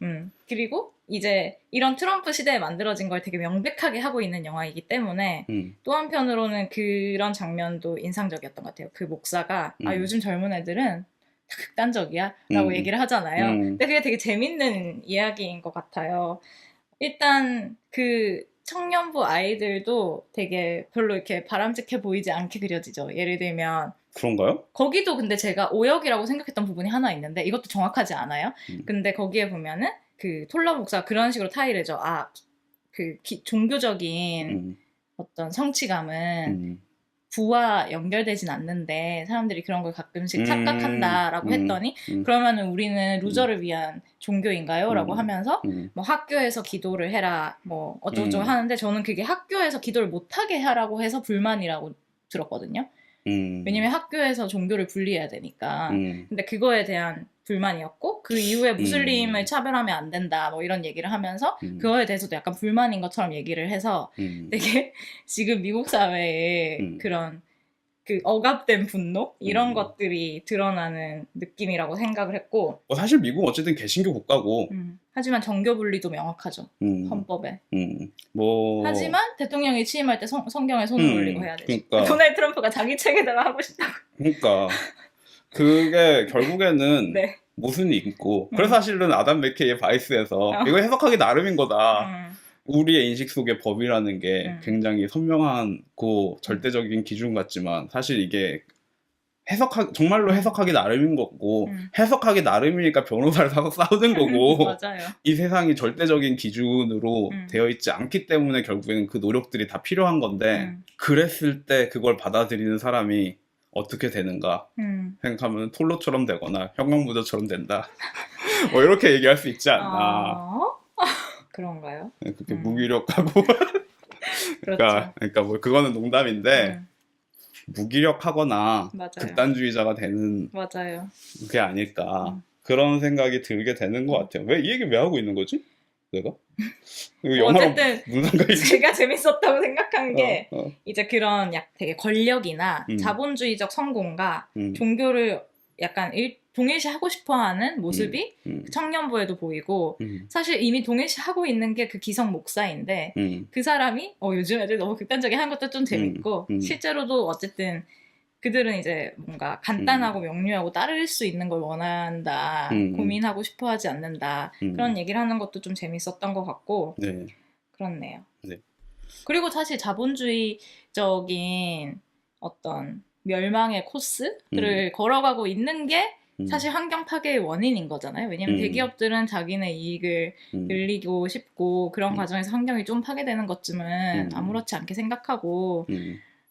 그리고 이제 이런 트럼프 시대에 만들어진 걸 되게 명백하게 하고 있는 영화이기 때문에 또 한편으로는 그런 장면도 인상적이었던 것 같아요. 그 목사가 요즘 젊은 애들은 다 극단적이야 라고 얘기를 하잖아요. 근데 그게 되게 재밌는 이야기인 것 같아요. 일단 그 청년부 아이들도 되게 별로 이렇게 바람직해 보이지 않게 그려지죠. 예를 들면 그런가요? 거기도 근데 제가 오역이라고 생각했던 부분이 하나 있는데 이것도 정확하지 않아요. 근데 거기에 보면은 그 톨러 목사가 그런 식으로 타이르죠. 종교적인 어떤 성취감은 부와 연결되진 않는데 사람들이 그런 걸 가끔씩 착각한다라고 했더니 그러면은 우리는 루저를 위한 종교인가요? 라고 하면서 뭐 학교에서 기도를 해라 뭐 어쩌고저쩌고 하는데 저는 그게 학교에서 기도를 못하게 하라고 해서 불만이라고 들었거든요. 왜냐면 학교에서 종교를 분리해야 되니까. 근데 그거에 대한 불만이었고 그 이후에 무슬림을 차별하면 안 된다 뭐 이런 얘기를 하면서 그거에 대해서도 약간 불만인 것처럼 얘기를 해서 되게 지금 미국 사회에 그런 그 억압된 분노 이런 것들이 드러나는 느낌이라고 생각을 했고 사실 미국은 어쨌든 개신교 국가고 하지만 정교 분리도 명확하죠. 헌법에. 하지만 대통령이 취임할 때 성경에 손을 올리고 해야 되죠. 그러니까. 도널드 트럼프가 자기 책에다가 하고 싶다고. 그러니까 그게 결국에는 네. 모순이 있고 그래서 사실은 아담 맥케이의 바이스에서 이거 해석하기 나름인 거다. 우리의 인식 속의 법이라는 게 굉장히 선명하고 절대적인 기준 같지만 사실 이게 정말로 해석하기 나름인 거고 해석하기 나름이니까 변호사를 사서 싸우는 거고 맞아요. 이 세상이 절대적인 기준으로 되어 있지 않기 때문에 결국에는 그 노력들이 다 필요한 건데 그랬을 때 그걸 받아들이는 사람이 어떻게 되는가 생각하면 톨로처럼 되거나 형광부자처럼 된다 뭐 이렇게 얘기할 수 있지 않나. 그런가요? 그렇게 무기력하고 그렇죠. 그러니까 뭐 그거는 농담인데 무기력하거나 맞아요. 극단주의자가 되는 맞아요. 게 아닐까 그런 생각이 들게 되는 것 같아요. 왜 이 얘기 왜 하고 있는 거지? 내가? 이거 영화랑 어쨌든 무슨 상관이 있지? 제가 재밌었다고 생각한 게 어. 이제 그런 되게 권력이나 자본주의적 성공과 종교를 약간 동일시하고 싶어하는 모습이 청년부에도 보이고 사실 이미 동일시하고 있는 게 그 기성 목사인데 그 사람이 요즘 애들 너무 극단적인 하는 것도 좀 재밌고 실제로도 어쨌든 그들은 이제 뭔가 간단하고 명료하고 따를 수 있는 걸 원한다, 고민하고 싶어하지 않는다 그런 얘기를 하는 것도 좀 재밌었던 것 같고 네. 그렇네요. 네. 그리고 사실 자본주의적인 어떤 멸망의 코스를 걸어가고 있는 게 사실 환경 파괴의 원인인 거잖아요. 왜냐면 대기업들은 자기네 이익을 늘리고 싶고 그런 과정에서 환경이 좀 파괴되는 것쯤은 아무렇지 않게 생각하고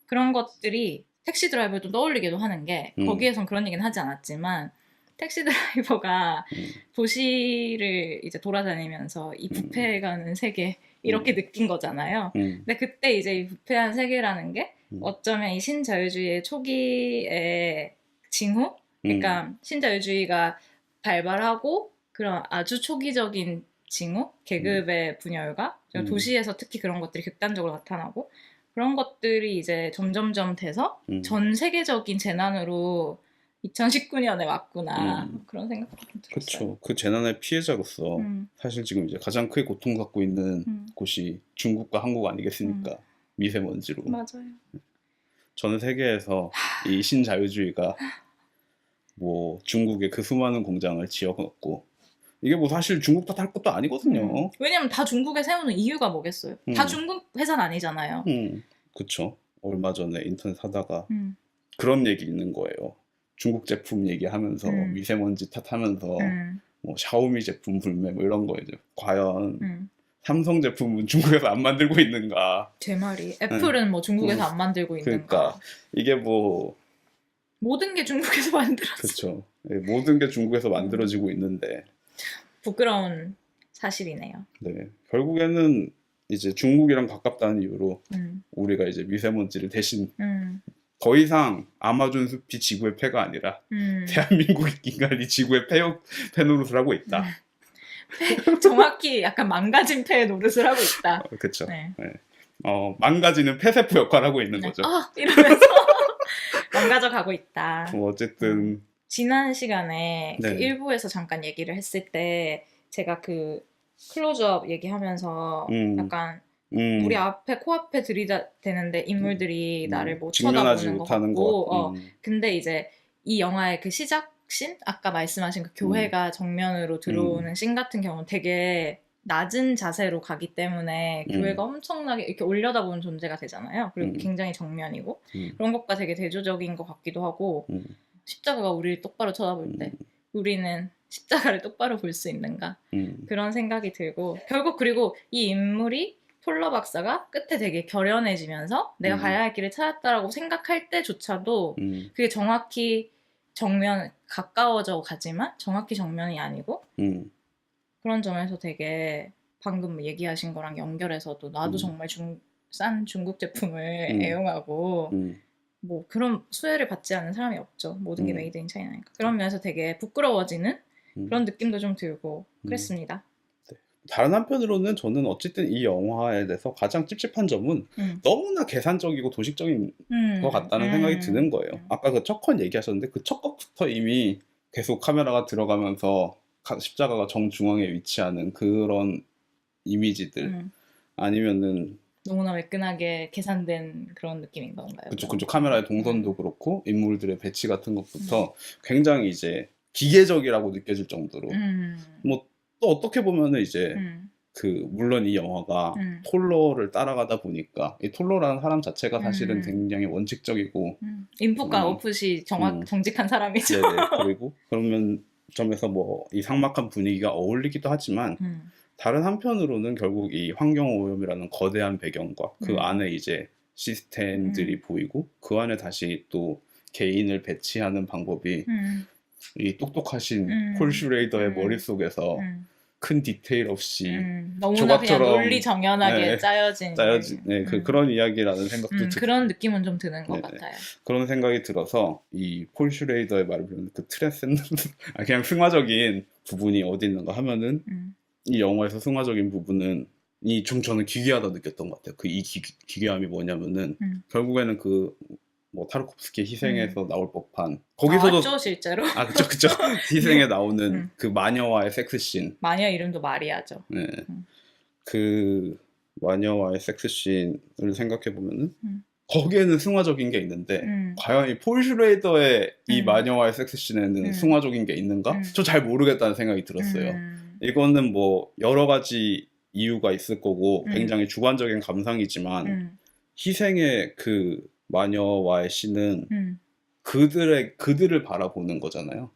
그런 것들이 택시 드라이버도 떠올리기도 하는 게 거기에선 그런 얘기는 하지 않았지만 택시 드라이버가 도시를 이제 돌아다니면서 이 부패해가는 세계 이렇게 느낀 거잖아요. 근데 그때 이제 이 부패한 세계라는 게 어쩌면 이 신자유주의의 초기의 징후? 그러니까 신자유주의가 발발하고 그런 아주 초기적인 징후? 계급의 분열과 도시에서 특히 그런 것들이 극단적으로 나타나고 그런 것들이 이제 점점점 돼서 전 세계적인 재난으로 2019년에 왔구나 그런 생각도 좀 들었어요. 그렇죠. 그 재난의 피해자로서 사실 지금 이제 가장 크게 고통받고 있는 곳이 중국과 한국 아니겠습니까? 미세먼지로. 맞아요. 전 세계에서 이 신자유주의가 뭐 중국의 그 수많은 공장을 지어놓고 이게 뭐 사실 중국 탓할 것도 아니거든요. 왜냐면 다 중국에 세우는 이유가 뭐겠어요? 다 중국 회사는 아니잖아요. 그쵸. 얼마 전에 인터넷 하다가 그런 얘기 있는 거예요. 중국 제품 얘기하면서 미세먼지 탓하면서 뭐 샤오미 제품 불매 뭐 이런 거 이제 과연 삼성 제품은 중국에서 안 만들고 있는가? 제 말이 애플은 뭐 중국에서 안 만들고 있는가? 그러니까 이게 뭐 모든 게 중국에서 만들어져. 그렇죠. 모든 게 중국에서 만들어지고 있는데 부끄러운 사실이네요. 네, 결국에는 이제 중국이랑 가깝다는 이유로 우리가 이제 미세먼지를 대신 더 이상 아마존 숲이 지구의 폐가 아니라 대한민국 인간이 지구의 폐 노릇을 하고 있다. 정확히 약간 망가진 폐 노릇을 하고 있다. 그렇죠. 네. 네. 망가지는 폐세포 역할을 하고 있는 거죠. 이러면서 망가져 가고 있다. 뭐 어쨌든 지난 시간에 네. 그 일부에서 잠깐 얘기를 했을 때 제가 그 클로즈업 얘기하면서 약간 우리 앞에 코앞에 들이대는데 인물들이 나를 못 직면하지 쳐다보는 것 못하는 같고 근데 이제 이 영화의 그 시작 씬? 아까 말씀하신 그 교회가 정면으로 들어오는 씬 같은 경우는 되게 낮은 자세로 가기 때문에 교회가 엄청나게 이렇게 올려다보는 존재가 되잖아요. 그리고 굉장히 정면이고 그런 것과 되게 대조적인 것 같기도 하고 십자가가 우리를 똑바로 쳐다볼 때 우리는 십자가를 똑바로 볼 수 있는가 그런 생각이 들고 결국 그리고 이 인물이 톨러 박사가 끝에 되게 결연해지면서 내가 가야 할 길을 찾았다라고 생각할 때조차도 그게 정확히 정면 가까워져 가지만 정확히 정면이 아니고 그런 점에서 되게 방금 얘기하신 거랑 연결해서도 나도 정말 싼 중국 제품을 애용하고 뭐 그런 수혜를 받지 않는 사람이 없죠. 모든 게 메이드 인 차이나니까. 그런 면에서 되게 부끄러워지는 그런 느낌도 좀 들고 그랬습니다. 네. 다른 한편으로는 저는 어쨌든 이 영화에 대해서 가장 찝찝한 점은 너무나 계산적이고 도식적인 것 같다는 생각이 드는 거예요. 아까 그 첫 컷 얘기하셨는데 그 첫 컷부터 이미 계속 카메라가 들어가면서 십자가가 정중앙에 위치하는 그런 이미지들 아니면은 너무나 매끈하게 계산된 그런 느낌인 건가요? 그쪽 카메라의 동선도 그렇고 인물들의 배치 같은 것부터 굉장히 이제 기계적이라고 느껴질 정도로 뭐 또 어떻게 보면은 이제 음. 물론 이 영화가 톨러를 따라가다 보니까 이 톨러라는 사람 자체가 사실은 굉장히 원칙적이고 인풋과 음, 아웃풋이 음, 정직한 사람이죠. 네네. 그리고 그러면 점에서 뭐 이 삭막한 분위기가 어울리기도 하지만 다른 한편으로는 결국 이 환경오염이라는 거대한 배경과 그 안에 이제 시스템들이 보이고 그 안에 다시 또 개인을 배치하는 방법이 이 똑똑하신 폴 슈레이더의 머릿속에서 큰 디테일 없이 너무나 그냥 논리 조각처럼 정연하게 네, 짜여진 짜여진 그런 이야기라는 생각도 그런 느낌은 좀 드는 것 네네. 같아요. 그런 생각이 들어서 이 폴 슈레이더의 말을 보면 그 트랜센던트 그냥 승화적인 부분이 어디 있는가 하면은 이 영화에서 승화적인 부분은 저는 기괴하다 느꼈던 것 같아요. 이 기괴함이 뭐냐면은 결국에는 뭐 타르코프스키 희생에서 나올 법한 거기서도 나왔죠 실제로. 그쵸 희생에 나오는 그 마녀와의 섹스씬 마녀 이름도 마리아죠. 네. 그 마녀와의 섹스씬을 생각해 보면은 거기에는 승화적인 게 있는데 과연 이 폴 슈레이더의 이 마녀와의 섹스씬에는 승화적인 게 있는가? 저 잘 모르겠다는 생각이 들었어요. 이거는 뭐 여러 가지 이유가 있을 거고 굉장히 주관적인 감상이지만 희생의 그 마녀와의 씬은 그들을 바라보는 거잖아요.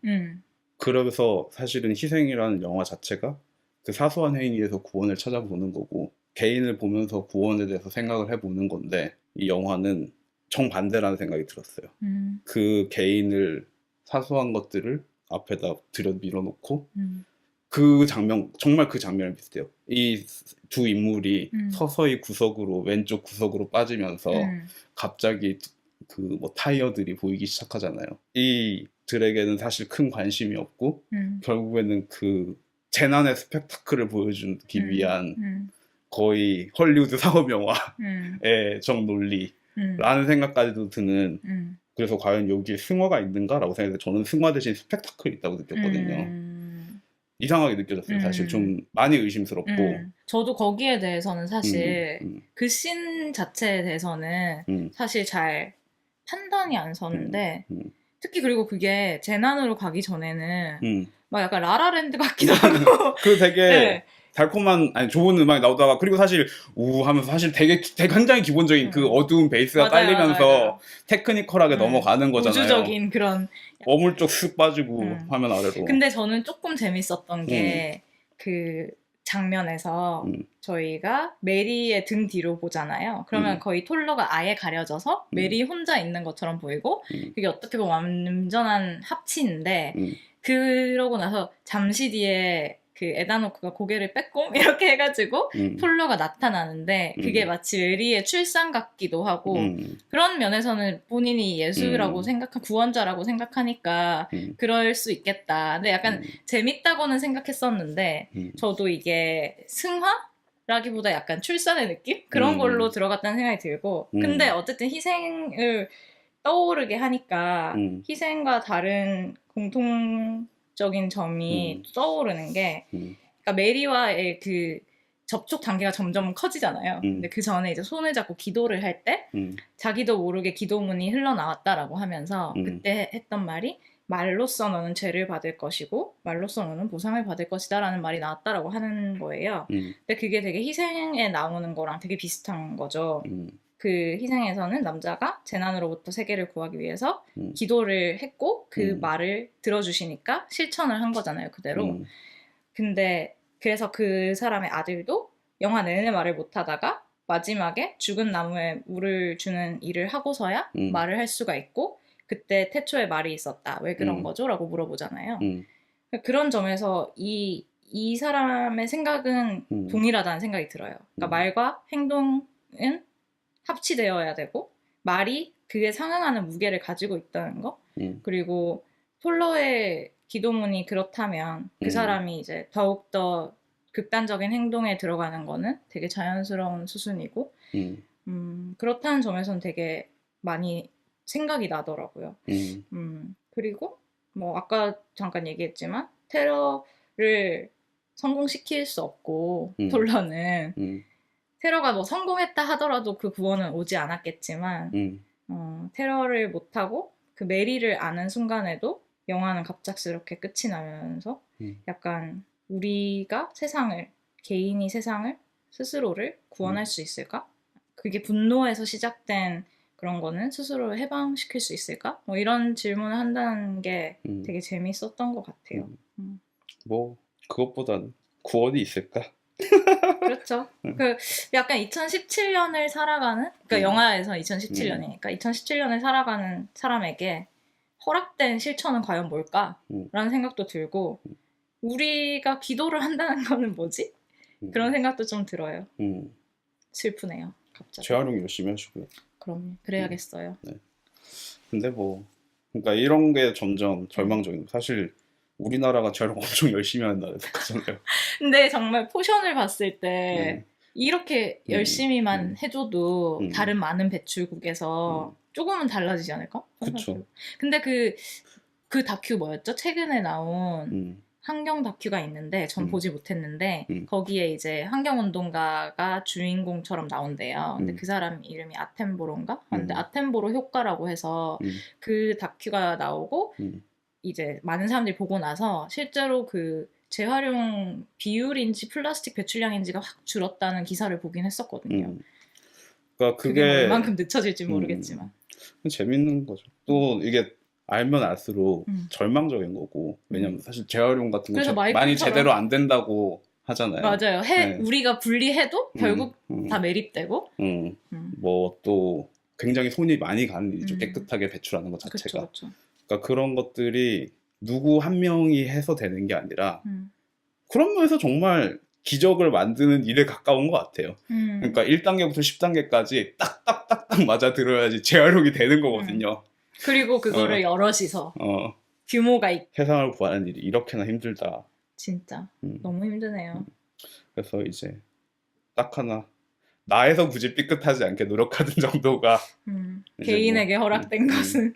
그러면서 사실은 희생이라는 영화 자체가 그 사소한 행위에서 구원을 찾아보는 거고 개인을 보면서 구원에 대해서 생각을 해보는 건데 이 영화는 정반대라는 생각이 들었어요. 그 개인을 사소한 것들을 앞에다 들여 밀어놓고 그 장면 정말 그 장면이 비슷해요. 이 두 인물이 서서히 왼쪽 구석으로 빠지면서 갑자기 그 뭐 타이어들이 보이기 시작하잖아요. 이들에게는 사실 큰 관심이 없고 결국에는 그 재난의 스펙타클을 보여주기 위한 거의 헐리우드 상업 영화의 정논리라는 생각까지도 드는 그래서 과연 여기에 승화가 있는가라고 생각해서 저는 승화 대신 스펙타클이 있다고 느꼈거든요. 이상하게 느껴졌어요. 사실 좀 많이 의심스럽고 저도 거기에 대해서는 사실 그 씬 자체에 대해서는 사실 잘 판단이 안 서는데 특히 그리고 그게 재난으로 가기 전에는 막 약간 라라랜드 같기도 하고 그 되게 네. 달콤한 좋은 음악이 나오다가 그리고 사실 하면서 사실 되게 굉장히 기본적인 그 어두운 베이스가 깔리면서 맞아요. 테크니컬하게 넘어가는 거잖아요. 우주적인 그런 어물쩍 쓱 빠지고 화면 아래로. 근데 저는 조금 재밌었던 게 그 장면에서 저희가 메리의 등 뒤로 보잖아요. 그러면 거의 톨러가 아예 가려져서 메리 혼자 있는 것처럼 보이고 그게 어떻게 보면 완전한 합치인데 그러고 나서 잠시 뒤에 그 에다노크가 고개를 빼꼼 이렇게 해가지고 톨러가 나타나는데 그게 마치 메리의 출산 같기도 하고 그런 면에서는 본인이 예수라고 생각한 구원자라고 생각하니까 그럴 수 있겠다. 근데 약간 재밌다고는 생각했었는데 저도 이게 승화라기보다 약간 출산의 느낌? 그런 걸로 들어갔다는 생각이 들고 근데 어쨌든 희생을 떠오르게 하니까 희생과 다른 공통적인 점이 떠오르는 게 그러니까 메리와의 그 접촉 단계가 점점 커지잖아요. 근데 그 전에 이제 손을 잡고 기도를 할 때 자기도 모르게 기도문이 흘러나왔다라고 하면서 그때 했던 말이 말로써 너는 죄를 받을 것이고 말로써 너는 보상을 받을 것이다 라는 말이 나왔다라고 하는 거예요. 근데 그게 되게 희생에 나오는 거랑 되게 비슷한 거죠. 그 희생에서는 남자가 재난으로부터 세계를 구하기 위해서 기도를 했고 그 말을 들어주시니까 실천을 한 거잖아요, 그대로. 근데 그래서 그 사람의 아들도 영화 내내 말을 못하다가 마지막에 죽은 나무에 물을 주는 일을 하고서야 말을 할 수가 있고 그때 태초에 말이 있었다. 왜 그런 거죠? 라고 물어보잖아요. 그런 점에서 이 사람의 생각은 동일하다는 생각이 들어요. 그러니까 말과 행동은 합치되어야 되고 말이 그에 상응하는 무게를 가지고 있다는 거 그리고 톨러의 기도문이 그렇다면 그 사람이 이제 더욱더 극단적인 행동에 들어가는 거는 되게 자연스러운 수순이고 그렇다는 점에서는 되게 많이 생각이 나더라고요. 그리고 뭐 아까 잠깐 얘기했지만 테러를 성공시킬 수 없고 톨러는 테러가 뭐 성공했다 하더라도 그 구원은 오지 않았겠지만 테러를 못하고 그 메리를 아는 순간에도 영화는 갑작스럽게 끝이 나면서 음. 약간 우리가 세상을, 개인이 세상을, 스스로를 구원할 수 있을까? 그게 분노에서 시작된 그런 거는 스스로를 해방시킬 수 있을까? 뭐 이런 질문을 한다는 게 되게 재밌었던 것 같아요. 뭐 그것보다는 구원이 있을까? 그렇죠. 그 약간 2017년을 살아가는, 그러니까 영화에서 2017년이니까 2017년을 살아가는 사람에게 허락된 실천은 과연 뭘까? 라는 생각도 들고, 우리가 기도를 한다는 거는 뭐지? 그런 생각도 좀 들어요. 슬프네요. 갑자기. 재활용 열심히 하시고요. 그럼 그래야겠어요. 네. 근데 뭐 그러니까 이런 게 점점 절망적인. 사실 우리나라가 재활용 엄청 열심히 하는 나라에 속하잖아요. 근데 정말 포션을 봤을 때 이렇게 열심히만 해줘도 다른 많은 배출국에서 조금은 달라지지 않을까? 그쵸. 근데 그 다큐 뭐였죠? 최근에 나온 환경 다큐가 있는데 전 보지 못했는데 거기에 이제 환경운동가가 주인공처럼 나온대요. 근데 그 사람 이름이 아텐보로인가? 근데 아텐보로 효과라고 해서 그 다큐가 나오고 이제 많은 사람들이 보고 나서 실제로 그 재활용 비율인지 플라스틱 배출량인지가 확 줄었다는 기사를 보긴 했었거든요. 그러니까 그게 뭐 얼만큼 늦춰질지 모르겠지만 재밌는 거죠. 또 이게 알면 알수록 절망적인 거고, 왜냐면 사실 재활용 같은 거 많이 제대로 안 된다고 하잖아요. 맞아요. 우리가 분리해도 결국 다 매립되고 뭐 또 굉장히 손이 많이 가는 일이죠. 깨끗하게 배출하는 것 자체가. 그쵸. 그러니까 그런 것들이 누구 한 명이 해서 되는 게 아니라 그런 면에서 정말 기적을 만드는 일에 가까운 것 같아요. 그러니까 1단계부터 10단계까지 딱딱딱딱 맞아 들어야지 재활용이 되는 거거든요. 그리고 그거를 여럿이서 규모가 세상을 구하는 일이 이렇게나 힘들다. 진짜 너무 힘드네요. 그래서 이제 딱 하나 나에서 굳이 삐끗하지 않게 노력하는 정도가 개인에게 뭐, 허락된 것은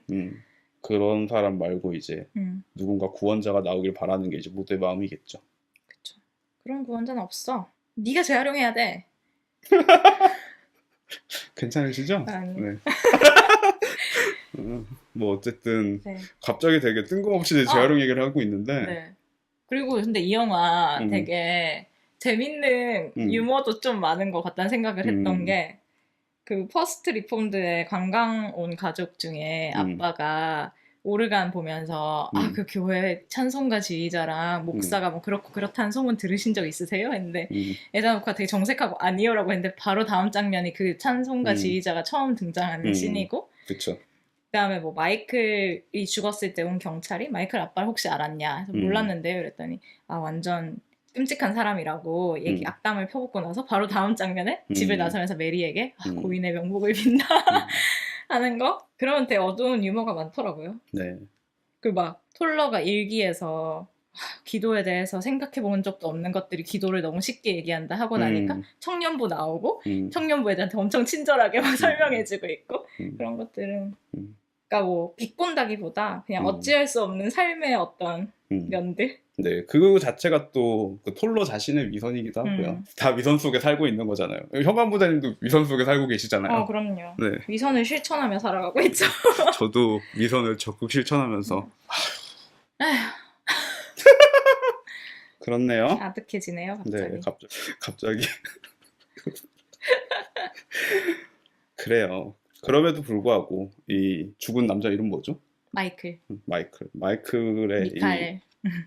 그런 사람 말고 이제 누군가 구원자가 나오길 바라는 게 이제 모두의 마음이겠죠. 그쵸. 그런 구원자는 없어. 네가 재활용해야 돼. 괜찮으시죠? 아니. 네. 뭐 어쨌든 갑자기 되게 뜬금없이 재활용 얘기를 하고 있는데 그리고 근데 이 영화 되게 재밌는 유머도 좀 많은 것 같다는 생각을 했던 게 그 퍼스트 리폼드의 관광 온 가족 중에 아빠가 오르간 보면서 그 교회 찬송가 지휘자랑 목사가 뭐 그렇고 그렇다는 소문 들으신 적 있으세요? 했는데 에다노크가 되게 정색하고 아니요라고 했는데 바로 다음 장면이 그 찬송가 지휘자가 처음 등장하는 씬이고 그쵸. 그다음에 뭐 마이클이 죽었을 때 온 경찰이 마이클 아빠를 혹시 알았냐? 그래서 몰랐는데요. 그랬더니 완전 끔찍한 사람이라고 악담을 펴붓고 나서 바로 다음 장면에 집을 나서면서 메리에게 고인의 명복을 빈다 하는 거? 그러면 되게 어두운 유머가 많더라고요. 네. 그리고 막 톨러가 일기에서 기도에 대해서 생각해 본 적도 없는 것들이 기도를 너무 쉽게 얘기한다 하고 나니까 청년부 나오고 청년부 애들한테 엄청 친절하게 막 설명해주고 있고 그런 것들은 그러니까 뭐 비꼰다기보다 그냥 어찌할 수 없는 삶의 어떤 면들. 네, 그 자체가 또 그 톨러 자신의 위선이기도 하고요. 다 위선 속에 살고 있는 거잖아요. 현관 부장님도 위선 속에 살고 계시잖아요. 그럼요. 네. 위선을 실천하며 살아가고 있죠. 저도 위선을 적극 실천하면서. 그렇네요. 아득해지네요, 갑자기. 네, 갑자기. 그래요. 그럼에도 불구하고 이 죽은 남자 이름 뭐죠? 마이클의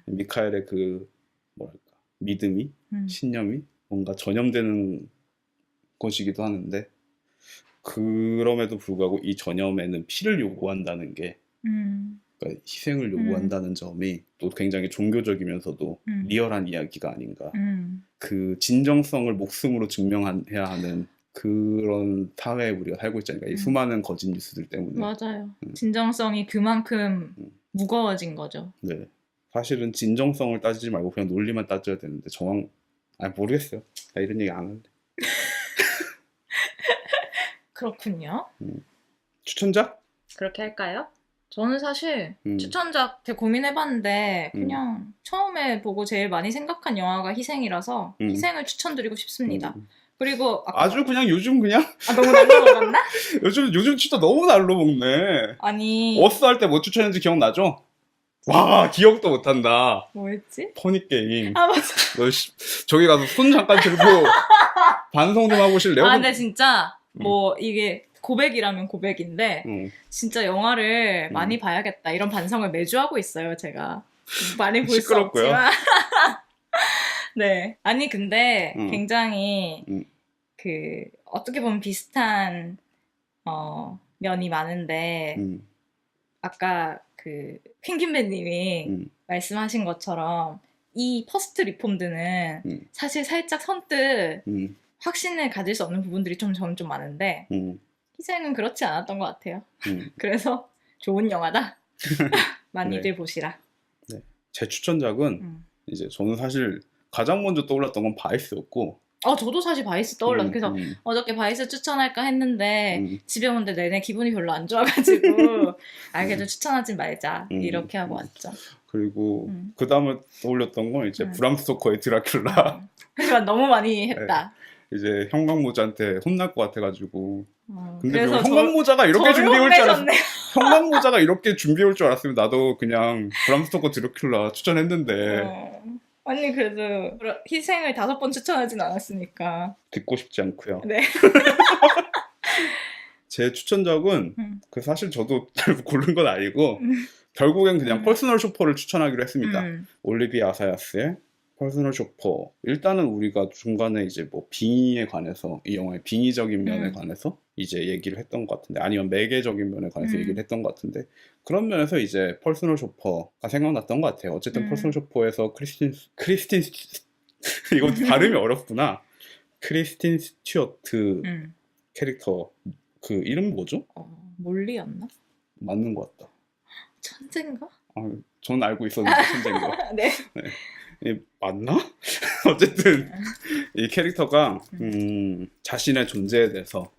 미카엘의 그 뭐랄까 믿음이 신념이 뭔가 전염되는 것이기도 하는데 그럼에도 불구하고 이 전염에는 피를 요구한다는 게 그러니까 희생을 요구한다는 점이 또 굉장히 종교적이면서도 리얼한 이야기가 아닌가. 그 진정성을 목숨으로 증명해야 하는 그런 사회에 우리가 살고 있잖아요. 이 수많은 거짓 뉴스들 때문에. 맞아요. 진정성이 그만큼 무거워진 거죠. 네. 사실은 진정성을 따지지 말고 그냥 논리만 따져야 되는데 모르겠어요. 나 이런 얘기 안 할래. 그렇군요. 추천작? 그렇게 할까요? 저는 사실 추천작 되게 고민해봤는데 그냥 처음에 보고 제일 많이 생각한 영화가 희생이라서 희생을 추천드리고 싶습니다. 그리고 아주 그냥 요즘 그냥 너무 날로 먹었나? 요즘 진짜 너무 날로 먹네. 아니 어스 할 때 뭐 추천했는지 기억나죠? 와, 기억도 못한다. 뭐였지? 퍼니 게임. 아 맞아. 너 저기 가서 손 잠깐 들고 반성 좀 하고 오실래요? 아 근데 진짜 뭐 이게 고백이라면 고백인데 진짜 영화를 많이 봐야겠다 이런 반성을 매주 하고 있어요. 제가 많이 볼 수 시끄럽고요. 없지만 네. 아니 근데 굉장히 그 어떻게 보면 비슷한 면이 많은데 아까 그 펭귄배님이 말씀하신 것처럼 이 퍼스트 리폼드는 사실 살짝 선뜻 확신을 가질 수 없는 부분들이 저는 좀 많은데 희생은 그렇지 않았던 것 같아요. 그래서 좋은 영화다. 많이들 네. 보시라. 네. 제 추천작은 이제 저는 사실 가장 먼저 떠올랐던 건 바이스였고 저도 사실 바이스 떠올랐어요. 그래서 어저께 바이스 추천할까 했는데 집에 오는데 내내 기분이 별로 안 좋아가지고 그래도 추천하지 말자 이렇게 하고 왔죠. 그리고 그 다음에 떠올렸던 건 이제 브람 스토커의 드라큘라. 하지만 너무 많이 했다. 네. 이제 형광모자한테 혼날 것 같아가지고. 근데 그래서 형광모자가 이렇게 준비해 올 줄 알았어. 형광모자가 이렇게 준비해 올 줄 알았으면 나도 그냥 브람 스토커 드라큘라 추천했는데. 아니 그래도 희생을 5번 추천하진 않았으니까 듣고 싶지 않고요. 네. 제 추천작은 그 사실 저도 고른 건 아니고 결국엔 그냥 퍼스널 쇼퍼를 추천하기로 했습니다. 올리비아 아사야스의 퍼스널 쇼퍼. 일단은 우리가 중간에 이제 뭐 빙의에 관해서 이 영화의 빙의적인 면에 관해서 이제 얘기를 했던 것 같은데 아니면 매개적인 면에 관해서 얘기를 했던 것 같은데 그런 면에서 이제 퍼스널 쇼퍼가 생각났던 것 같아요. 어쨌든 퍼스널 쇼퍼에서 크리스틴 이거 발음이 어렵구나. 크리스틴 스튜어트 캐릭터 그 이름 뭐죠? 몰리였나? 맞는 것 같다. 천재인가? 전 알고 있었는데 천재인 거. 네. 맞나? 어쨌든 이 캐릭터가 자신의 존재에 대해서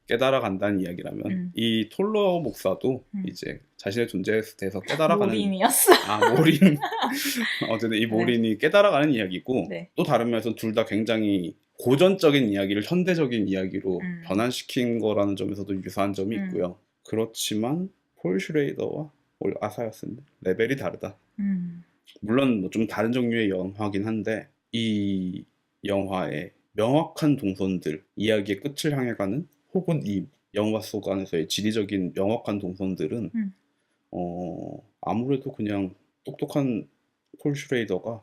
깨달아간다는 이야기라면 이 톨러 목사도 이제 자신의 존재에 대해서 깨달아가는 모린이었어. 모린. 어쨌든 이 모린이 깨달아가는 이야기고 네. 또 다른 면에서 둘 다 굉장히 고전적인 이야기를 현대적인 이야기로 변환시킨 거라는 점에서도 유사한 점이 있고요. 그렇지만 폴 슈레이더와 아사야스는 레벨이 다르다. 물론 뭐 좀 다른 종류의 영화긴 한데 이 영화의 명확한 동선들, 이야기의 끝을 향해 가는 혹은 이 영화 속 안에서의 지리적인 명확한 동선들은 아무래도 그냥 똑똑한 폴 슈레이더가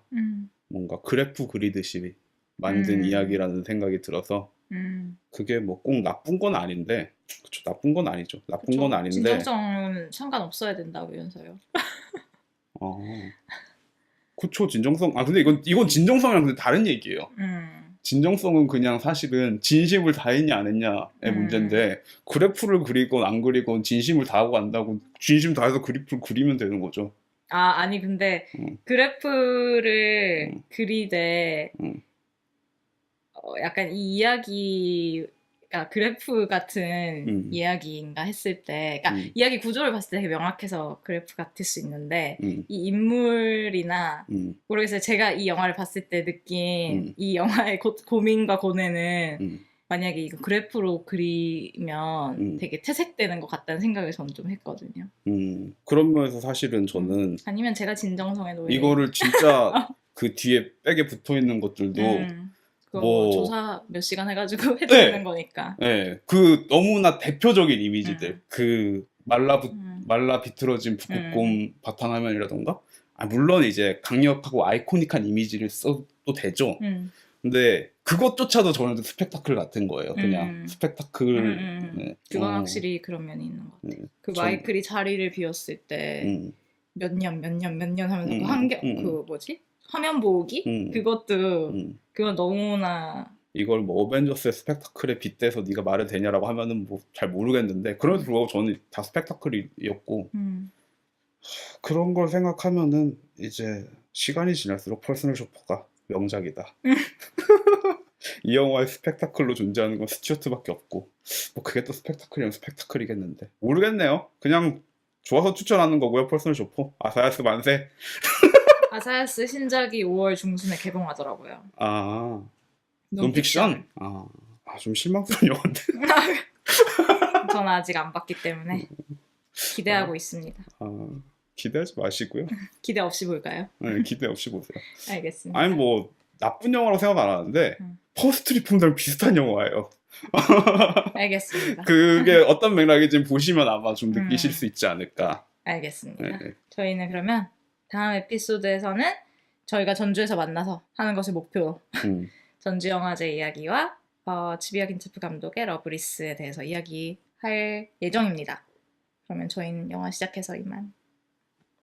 뭔가 그래프 그리듯이 만든 이야기라는 생각이 들어서 그게 뭐 꼭 나쁜 건 아닌데 그쵸, 나쁜 건 아니죠. 나쁜 건 아닌데 진정성은 상관없어야 된다면서요. 그쵸, 진정성. 근데 이건 진정성이랑 근데 다른 얘기예요. 진정성은 그냥 사실은 진심을 다했냐 안 했냐의 문제인데 그래프를 그리건 안 그리건 진심을 다하고 간다고 진심 다해서 그래프를 그리면 되는 거죠. 아니 근데 그래프를 그리되 약간 이 이야기가 그래프 같은 이야기인가 했을 때 그러니까 이야기 구조를 봤을 때 되게 명확해서 그래프 같을 수 있는데 이 인물이나 모르겠어요. 제가 이 영화를 봤을 때 느낀 이 영화의 고민과 고뇌는 만약에 이거 그래프로 그리면 되게 퇴색되는 것 같다는 생각을 저는 좀 했거든요. 그런 면에서 사실은 저는 아니면 제가 진정성에 놓여 이거를 진짜 그 뒤에 백에 붙어 있는 것들도 뭐 조사 몇 시간 해가지고 해드리는 거니까. 네, 그 너무나 대표적인 이미지들, 그 말라 비틀어진 북극곰 바탕화면이라던가, 물론 이제 강력하고 아이코닉한 이미지를 써도 되죠. 근데 그것조차도 저는 스펙타클 같은 거예요. 그냥 스펙타클. 네. 그건 확실히 그런 면이 있는 것 같아요. 그 마이클이 자리를 비웠을 때 몇 년 하면서 그 뭐지? 화면 보기? 그건 너무나 이걸 뭐 어벤져스의 스펙타클에 빗대서 네가 말해도 되냐라고 하면은 뭐 잘 모르겠는데 그럼에도 불구하고 저는 다 스펙타클이었고 그런 걸 생각하면은 이제 시간이 지날수록 퍼스널 쇼퍼가 명작이다. 이 영화의 스펙타클로 존재하는 건 스튜어트밖에 없고 뭐 그게 또 스펙타클이면 스펙타클이겠는데 모르겠네요. 그냥 좋아서 추천하는 거고요. 퍼스널 쇼퍼. 아사야스 만세. 아사야스 신작이 5월 중순에 개봉하더라고요. 논픽션? 좀 실망스러운 영화인데. 저는 아직 안 봤기 때문에 기대하고 있습니다. 기대하지 마시고요. 기대 없이 볼까요? 네, 기대 없이 보세요. 알겠습니다. 아니 뭐 나쁜 영화라고 생각 안 하는데 퍼스트 리폼더랑 비슷한 영화예요. 알겠습니다. 그게 어떤 맥락인지 보시면 아마 좀 느끼실 수 있지 않을까. 알겠습니다. 네. 저희는 그러면 다음 에피소드에서는 저희가 전주에서 만나서 하는 것을 목표로 전주영화제 이야기와 지비아 긴체프 감독의 러브리스에 대해서 이야기할 예정입니다. 그러면 저희는 영화 시작해서 이만.